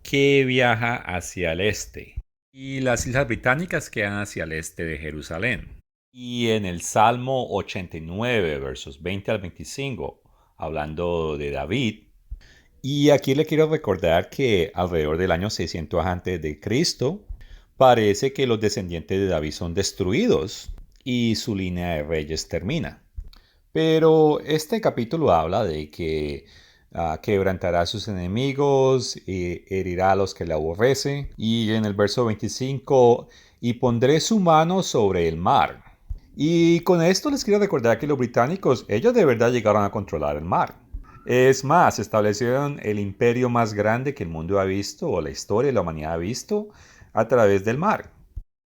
que viaja hacia el este. Y las islas británicas quedan hacia el este de Jerusalén. Y en el Salmo 89, versos 20 al 25, hablando de David, y aquí le quiero recordar que alrededor del año 600 antes de Cristo, parece que los descendientes de David son destruidos y su línea de reyes termina. Pero este capítulo habla de que quebrantará a sus enemigos y herirá a los que le aborrecen. Y en el verso 25, y pondré su mano sobre el mar. Y con esto les quiero recordar que los británicos, ellos de verdad llegaron a controlar el mar. Es más, establecieron el imperio más grande que el mundo ha visto, o la historia de la humanidad ha visto, a través del mar.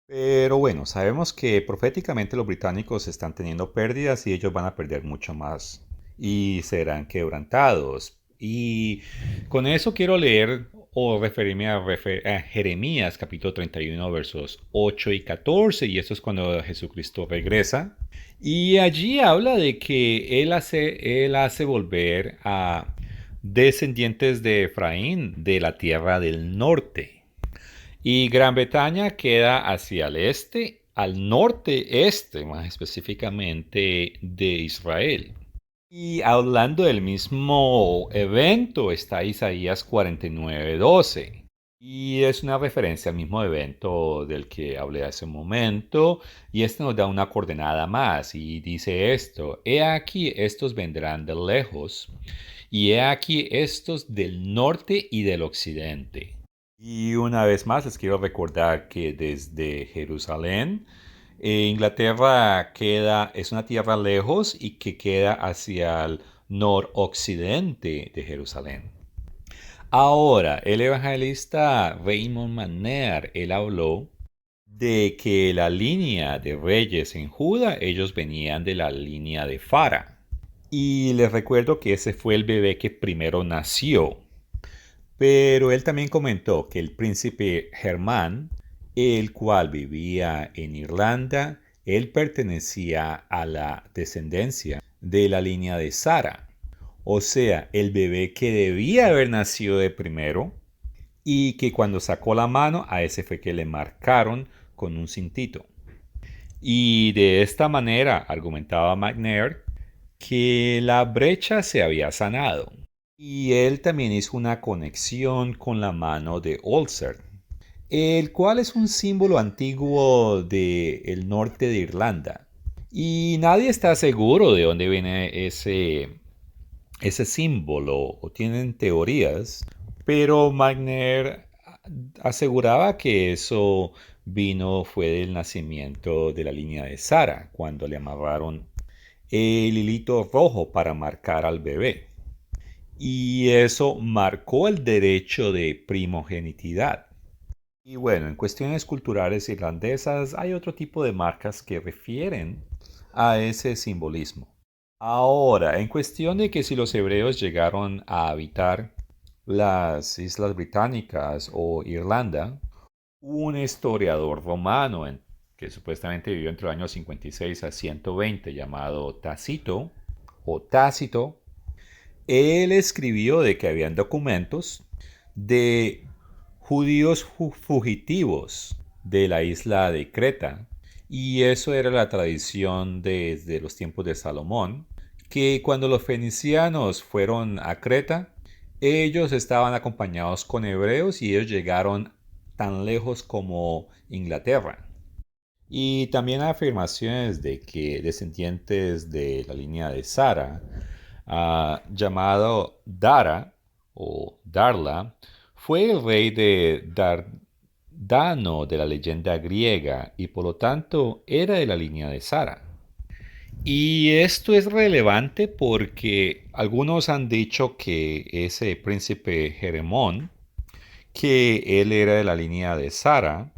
Pero bueno, sabemos que proféticamente los británicos están teniendo pérdidas y ellos van a perder mucho más y serán quebrantados. Y con eso quiero leer o referirme a Jeremías capítulo 31 versos 8 y 14 y esto es cuando Jesucristo regresa. Y allí habla de que él hace volver a descendientes de Efraín de la tierra del norte. Y Gran Bretaña queda hacia el este al norte-este, más específicamente de Israel. Y hablando del mismo evento está Isaías 49:12. Y es una referencia al mismo evento del que hablé hace un momento. Y este nos da una coordenada más y dice esto: He aquí estos vendrán de lejos, y he aquí estos del norte y del occidente. Y una vez más les quiero recordar que desde Jerusalén, Inglaterra es una tierra lejos y que queda hacia el noroccidente de Jerusalén. Ahora, el evangelista Raymond Manner, él habló de que la línea de reyes en Judá, ellos venían de la línea de Fara. Y les recuerdo que ese fue el bebé que primero nació. Pero él también comentó que el príncipe Germán, el cual vivía en Irlanda, él pertenecía a la descendencia de la línea de Sara. O sea, el bebé que debía haber nacido de primero y que cuando sacó la mano a ese fue que le marcaron con un cintito. Y de esta manera argumentaba McNair que la brecha se había sanado. Y él también hizo una conexión con la mano de Ulster, el cual es un símbolo antiguo del norte de Irlanda. Y nadie está seguro de dónde viene ese símbolo, o tienen teorías, pero Magner aseguraba que eso fue del nacimiento de la línea de Sara, cuando le amarraron el hilito rojo para marcar al bebé. Y eso marcó el derecho de primogenitidad. Y bueno, en cuestiones culturales irlandesas hay otro tipo de marcas que refieren a ese simbolismo. Ahora, en cuestión de que si los hebreos llegaron a habitar las Islas Británicas o Irlanda, un historiador romano que supuestamente vivió entre los años 56 a 120 llamado Tácito, él escribió de que habían documentos de judíos fugitivos de la isla de Creta, y eso era la tradición desde los tiempos de Salomón, que cuando los fenicianos fueron a Creta, ellos estaban acompañados con hebreos y ellos llegaron tan lejos como Inglaterra. Y también hay afirmaciones de que descendientes de la línea de Sara, llamado Dara o Darla, fue el rey de Dardano de la leyenda griega y por lo tanto era de la línea de Sara. Y esto es relevante porque algunos han dicho que ese príncipe Jeremón, que él era de la línea de Sara,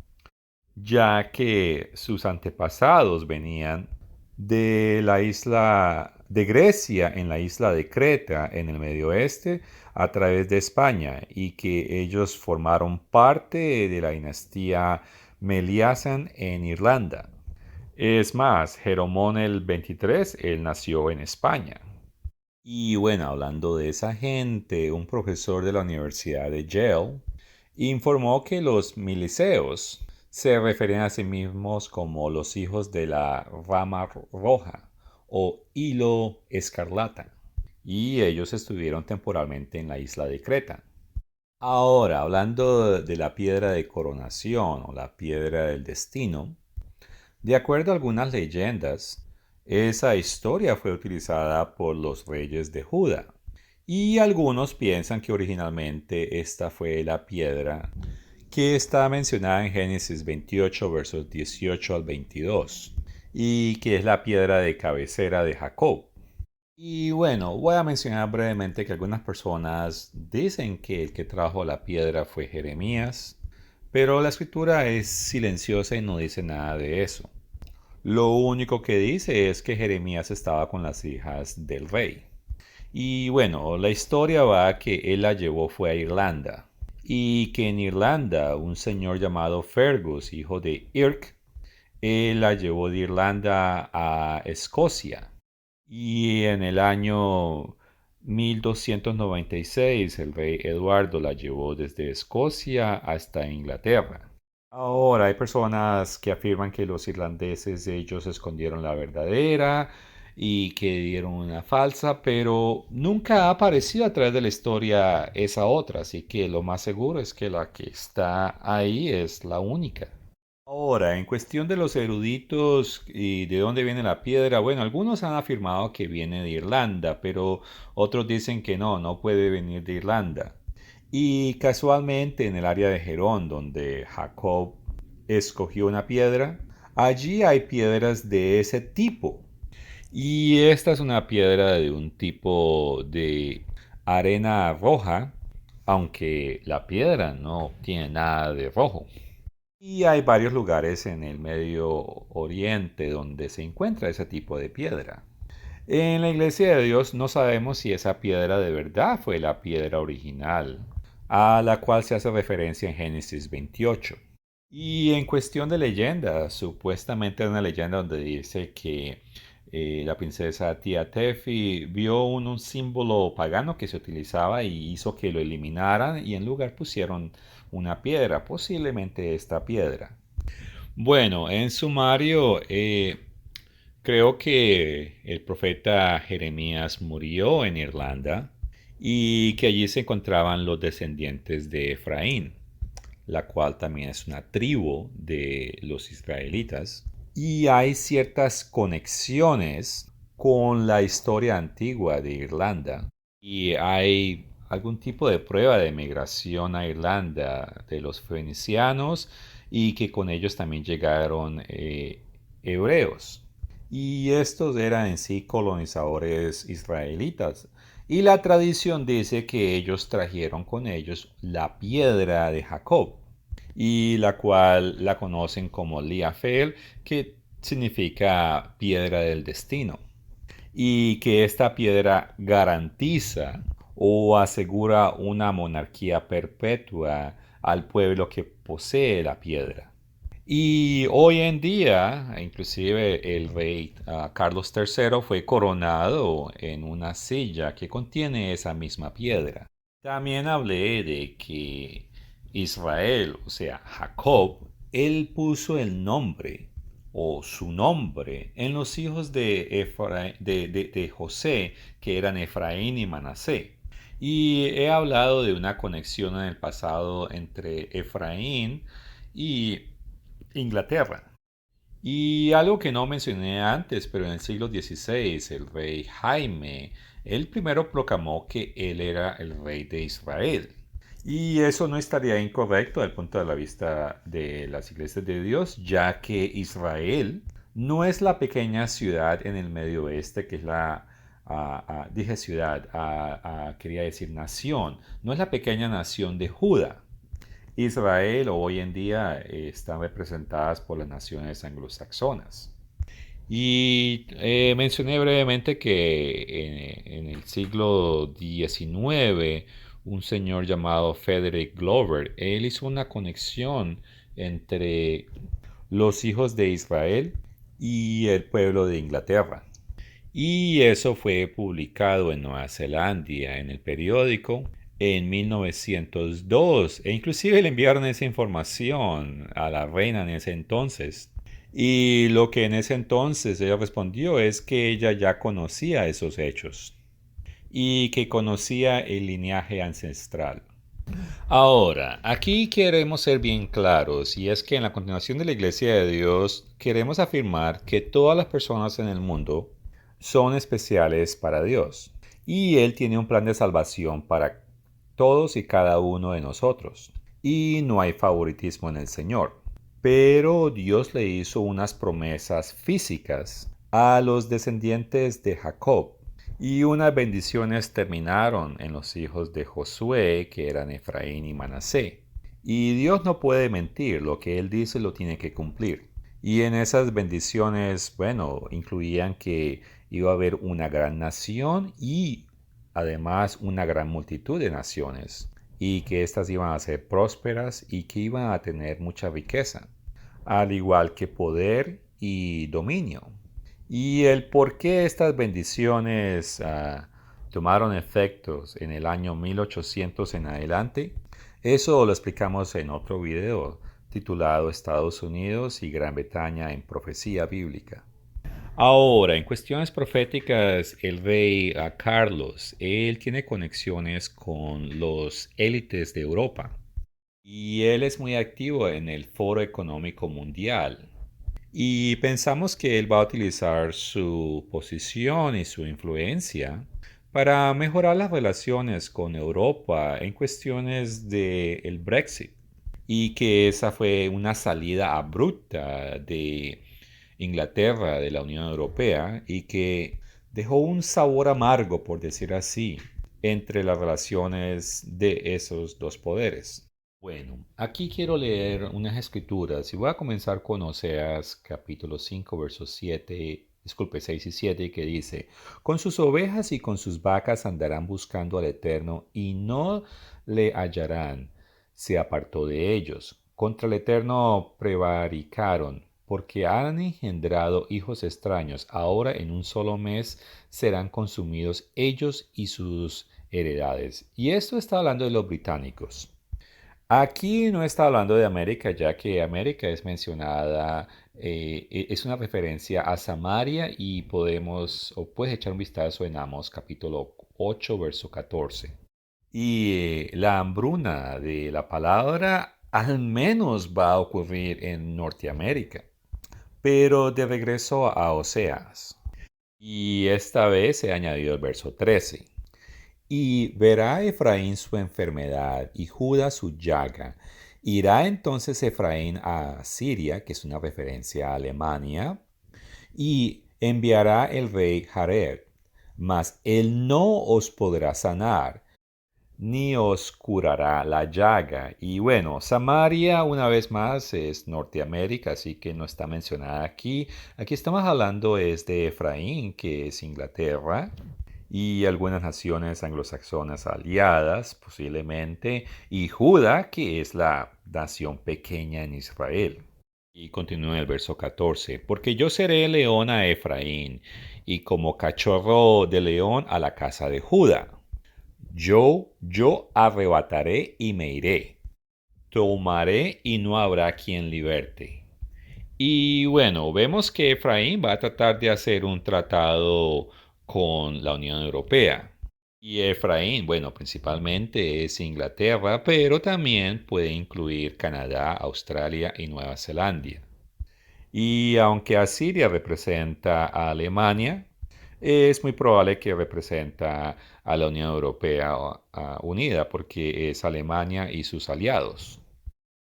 ya que sus antepasados venían de la isla de Grecia, en la isla de Creta, en el Medio Oeste, a través de España, y que ellos formaron parte de la dinastía Meliasan en Irlanda. Es más, Jeromón el 23, él nació en España. Y bueno, hablando de esa gente, un profesor de la Universidad de Yale informó que los miliceos se referían a sí mismos como los hijos de la rama roja o hilo escarlata, y ellos estuvieron temporalmente en la isla de Creta. Ahora, hablando de la piedra de coronación o la piedra del destino, de acuerdo a algunas leyendas, esa historia fue utilizada por los reyes de Judá, y algunos piensan que originalmente esta fue la piedra que está mencionada en Génesis 28, versos 18 al 22, y que es la piedra de cabecera de Jacob. Y bueno, voy a mencionar brevemente que algunas personas dicen que el que trajo la piedra fue Jeremías, pero la escritura es silenciosa y no dice nada de eso. Lo único que dice es que Jeremías estaba con las hijas del rey. Y bueno, la historia va que él la llevó fue a Irlanda. Y que en Irlanda un señor llamado Fergus, hijo de Irk, él la llevó de Irlanda a Escocia. Y en el año 1296 el rey Eduardo la llevó desde Escocia hasta Inglaterra. Ahora, hay personas que afirman que los irlandeses ellos escondieron la verdadera y que dieron una falsa, pero nunca ha aparecido a través de la historia esa otra, así que lo más seguro es que la que está ahí es la única. Ahora, en cuestión de los eruditos y de dónde viene la piedra, bueno, algunos han afirmado que viene de Irlanda, pero otros dicen que no, no puede venir de Irlanda. Y casualmente en el área de Gerón, donde Jacob escogió una piedra, allí hay piedras de ese tipo. Y esta es una piedra de un tipo de arena roja, aunque la piedra no tiene nada de rojo. Y hay varios lugares en el Medio Oriente donde se encuentra ese tipo de piedra. En la Iglesia de Dios no sabemos si esa piedra de verdad fue la piedra original, a la cual se hace referencia en Génesis 28. Y en cuestión de leyenda, supuestamente hay una leyenda donde dice que la princesa Tía Tefi vio un símbolo pagano que se utilizaba y hizo que lo eliminaran y en lugar pusieron una piedra, posiblemente esta piedra. Bueno, en sumario, creo que el profeta Jeremías murió en Irlanda y que allí se encontraban los descendientes de Efraín, la cual también es una tribu de los israelitas. Y hay ciertas conexiones con la historia antigua de Irlanda. Y hay algún tipo de prueba de migración a Irlanda de los fenicianos y que con ellos también llegaron hebreos. Y estos eran en sí colonizadores israelitas. Y la tradición dice que ellos trajeron con ellos la piedra de Jacob, y la cual la conocen como Liafel, que significa piedra del destino, y que esta piedra garantiza o asegura una monarquía perpetua al pueblo que posee la piedra. Y hoy en día, inclusive el rey Carlos III fue coronado en una silla que contiene esa misma piedra. También hablé de que Israel, o sea, Jacob, él puso el nombre o su nombre en los hijos de José, que eran Efraín y Manasé. Y he hablado de una conexión en el pasado entre Efraín y Inglaterra. Y algo que no mencioné antes, pero en el siglo XVI, el rey Jaime, él primero proclamó que él era el rey de Israel. Y eso no estaría incorrecto desde el punto de la vista de las iglesias de Dios, ya que Israel no es la pequeña ciudad en el medio oeste, que es la, dije ciudad, quería decir nación, no es la pequeña nación de Judá. Israel hoy en día están representadas por las naciones anglosajonas. Y mencioné brevemente que en el siglo XIX un señor llamado Frederick Glover, él hizo una conexión entre los hijos de Israel y el pueblo de Inglaterra. Y eso fue publicado en Nueva Zelanda en el periódico en 1902. E inclusive le enviaron esa información a la reina en ese entonces. Y lo que en ese entonces ella respondió es que ella ya conocía esos hechos y que conocía el linaje ancestral. Ahora, aquí queremos ser bien claros, y es que en la continuación de la Iglesia de Dios queremos afirmar que todas las personas en el mundo son especiales para Dios, y Él tiene un plan de salvación para todos y cada uno de nosotros, y no hay favoritismo en el Señor. Pero Dios le hizo unas promesas físicas a los descendientes de Jacob, y unas bendiciones terminaron en los hijos de Josué, que eran Efraín y Manasé. Y Dios no puede mentir, lo que Él dice lo tiene que cumplir. Y en esas bendiciones, bueno, incluían que iba a haber una gran nación y además una gran multitud de naciones, y que éstas iban a ser prósperas y que iban a tener mucha riqueza, al igual que poder y dominio. Y el por qué estas bendiciones tomaron efectos en el año 1800 en adelante, eso lo explicamos en otro video. titulado Estados Unidos y Gran Bretaña en Profecía Bíblica. Ahora, en cuestiones proféticas, el rey Carlos, él tiene conexiones con los élites de Europa y él es muy activo en el Foro Económico Mundial. Y pensamos que él va a utilizar su posición y su influencia para mejorar las relaciones con Europa en cuestiones del Brexit. Y que esa fue una salida abrupta de Inglaterra de la Unión Europea y que dejó un sabor amargo, por decir así, entre las relaciones de esos dos poderes. Bueno, aquí quiero leer unas escrituras y voy a comenzar con Oseas capítulo 5 versos 7, disculpe, 6 y 7 que dice, con sus ovejas y con sus vacas andarán buscando al Eterno y no le hallarán. Se apartó de ellos. Contra el Eterno prevaricaron, porque han engendrado hijos extraños. Ahora en un solo mes serán consumidos ellos y sus heredades. Y esto está hablando de los británicos. Aquí no está hablando de América, ya que América es mencionada, es una referencia a Samaria y podemos, o puedes echar un vistazo en Amos capítulo 8, verso 14. Y la hambruna de la palabra al menos va a ocurrir en Norteamérica. Pero de regreso a Oseas. Y esta vez he añadido el verso 13. Y verá Efraín su enfermedad y Judá su llaga. Irá entonces Efraín a Siria, que es una referencia a Alemania, y enviará el rey Jared, mas él no os podrá sanar, ni os curará la llaga. Y bueno, Samaria una vez más es Norteamérica, así que no está mencionada aquí. Aquí estamos hablando es de Efraín, que es Inglaterra, y algunas naciones anglosajonas aliadas, posiblemente, y Judá, que es la nación pequeña en Israel. Y continúa el verso 14, porque yo seré león a Efraín, y como cachorro de león a la casa de Judá. Yo arrebataré y me iré. Tomaré y no habrá quien liberte. Y bueno, vemos que Efraín va a tratar de hacer un tratado con la Unión Europea. Y Efraín, bueno, principalmente es Inglaterra, pero también puede incluir Canadá, Australia y Nueva Zelanda. Y aunque Asiria representa a Alemania, es muy probable que representa a la Unión Europea unida porque es Alemania y sus aliados.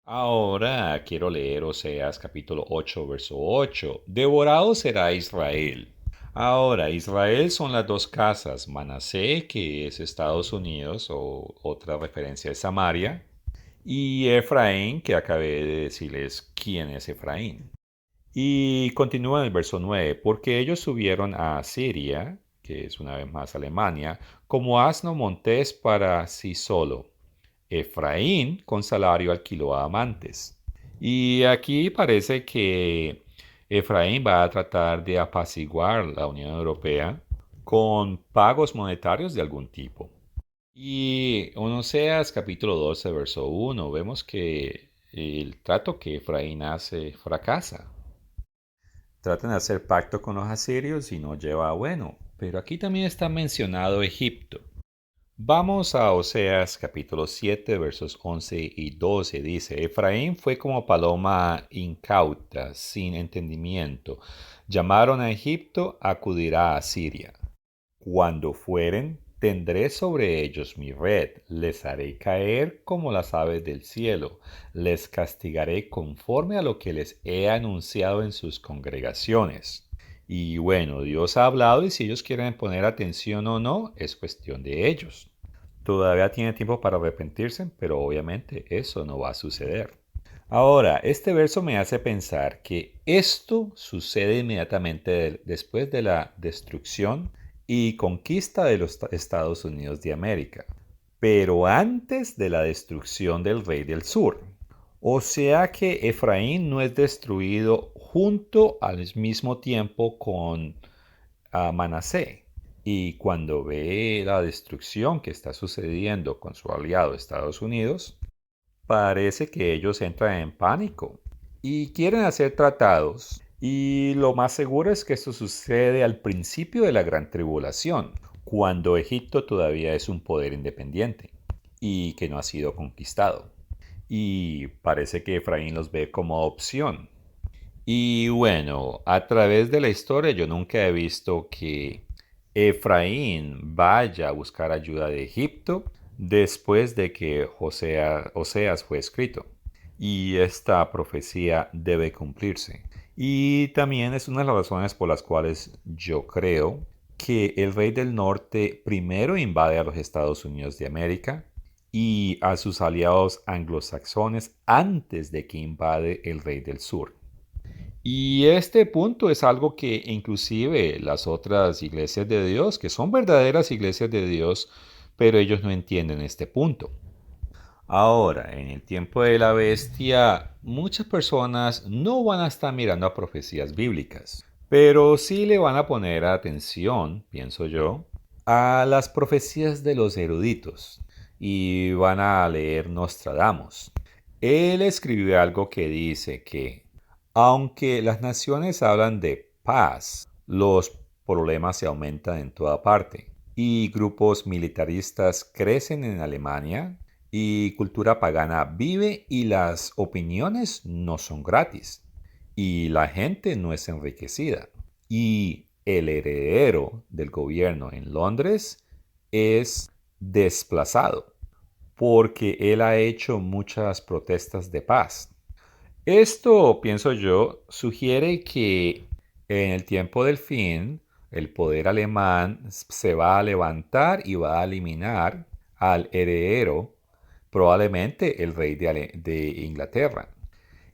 Ahora quiero leer Oseas capítulo 8, verso 8. Devorado será Israel. Ahora, Israel son las dos casas, Manasé, que es Estados Unidos, o otra referencia es Samaria, y Efraín, que acabé de decirles quién es Efraín. Y continúa en el verso 9, porque ellos subieron a Siria, que es una vez más Alemania, como asno montés para sí solo. Efraín con salario alquiló a amantes. Y aquí parece que Efraín va a tratar de apaciguar la Unión Europea con pagos monetarios de algún tipo. Y en Oseas capítulo 12, verso 1, vemos que el trato que Efraín hace fracasa. Tratan de hacer pacto con los asirios y no lleva a bueno. Pero aquí también está mencionado Egipto. Vamos a Oseas capítulo 7 versos 11 y 12. Dice, Efraín fue como paloma incauta, sin entendimiento. Llamaron a Egipto, acudirá a Siria. Cuando fueren, tendré sobre ellos mi red, les haré caer como las aves del cielo, les castigaré conforme a lo que les he anunciado en sus congregaciones. Y bueno, Dios ha hablado y si ellos quieren poner atención o no, es cuestión de ellos. Todavía tiene tiempo para arrepentirse, pero obviamente eso no va a suceder. Ahora, este verso me hace pensar que esto sucede inmediatamente después de la destrucción y conquista de los Estados Unidos de América, pero antes de la destrucción del rey del sur. O sea que Efraín no es destruido junto al mismo tiempo con Manasé. Y cuando ve la destrucción que está sucediendo con su aliado Estados Unidos, parece que ellos entran en pánico y quieren hacer tratados. Y lo más seguro es que esto sucede al principio de la Gran Tribulación, cuando Egipto todavía es un poder independiente y que no ha sido conquistado. Y parece que Efraín los ve como opción. Y bueno, a través de la historia yo nunca he visto que Efraín vaya a buscar ayuda de Egipto después de que Oseas fue escrito. Y esta profecía debe cumplirse. Y también es una de las razones por las cuales yo creo que el rey del norte primero invade a los Estados Unidos de América y a sus aliados anglosajones antes de que invade el rey del sur. Y este punto es algo que inclusive las otras iglesias de Dios, que son verdaderas iglesias de Dios, pero ellos no entienden este punto. Ahora, en el tiempo de la bestia, muchas personas no van a estar mirando a profecías bíblicas, pero sí le van a poner atención, pienso yo, a las profecías de los eruditos y van a leer Nostradamus. Él escribió algo que dice que, aunque las naciones hablan de paz, los problemas se aumentan en toda parte y grupos militaristas crecen en Alemania y cultura pagana vive y las opiniones no son gratis y la gente no es enriquecida. Y el heredero del gobierno en Londres es desplazado porque él ha hecho muchas protestas de paz. Esto, pienso yo, sugiere que en el tiempo del fin, el poder alemán se va a levantar y va a eliminar al heredero, probablemente el rey de Inglaterra.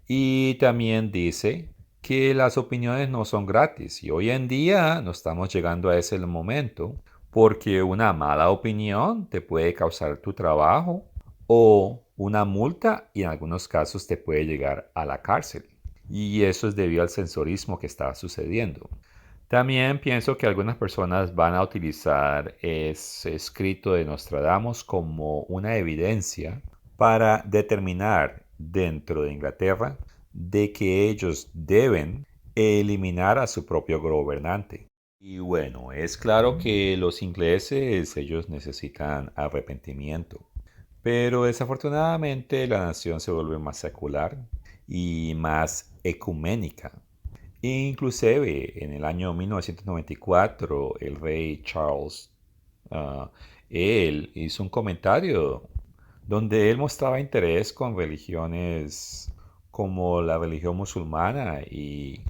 Y también dice que las opiniones no son gratis y hoy en día no estamos llegando a ese momento porque una mala opinión te puede causar tu trabajo o una multa y en algunos casos te puede llegar a la cárcel. Y eso es debido al censorismo que está sucediendo. También pienso que algunas personas van a utilizar ese escrito de Nostradamus como una evidencia para determinar dentro de Inglaterra de que ellos deben eliminar a su propio gobernante. Y bueno, es claro que los ingleses, ellos necesitan arrepentimiento, pero desafortunadamente la nación se vuelve más secular y más ecuménica. Inclusive en el año 1994 el rey Charles, ah, él hizo un comentario donde él mostraba interés con religiones como la religión musulmana y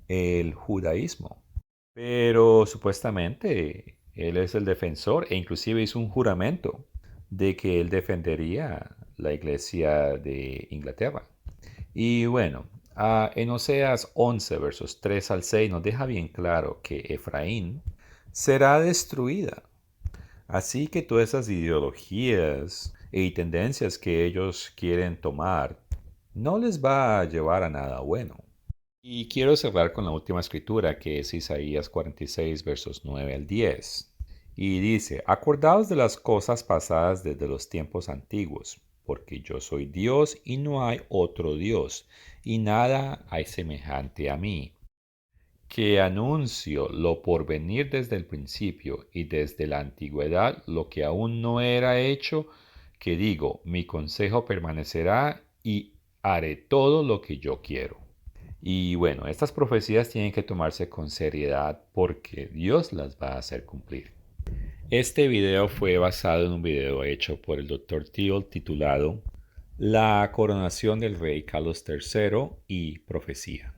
el judaísmo. Pero supuestamente él es el defensor e inclusive hizo un juramento de que él defendería la iglesia de Inglaterra. Y bueno, en Oseas 11, versos 3 al 6 nos deja bien claro que Efraín será destruida. Así que todas esas ideologías y tendencias que ellos quieren tomar no les va a llevar a nada bueno. Y quiero cerrar con la última escritura que es Isaías 46, versos 9 al 10. Y dice, acordaos de las cosas pasadas desde los tiempos antiguos, porque yo soy Dios y no hay otro Dios, y nada hay semejante a mí, que anuncio lo por venir desde el principio y desde la antigüedad lo que aún no era hecho, que digo, mi consejo permanecerá y haré todo lo que yo quiero. Y bueno, estas profecías tienen que tomarse con seriedad porque Dios las va a hacer cumplir. Este video fue basado en un video hecho por el Dr. Teal titulado La coronación del rey Carlos III y profecía.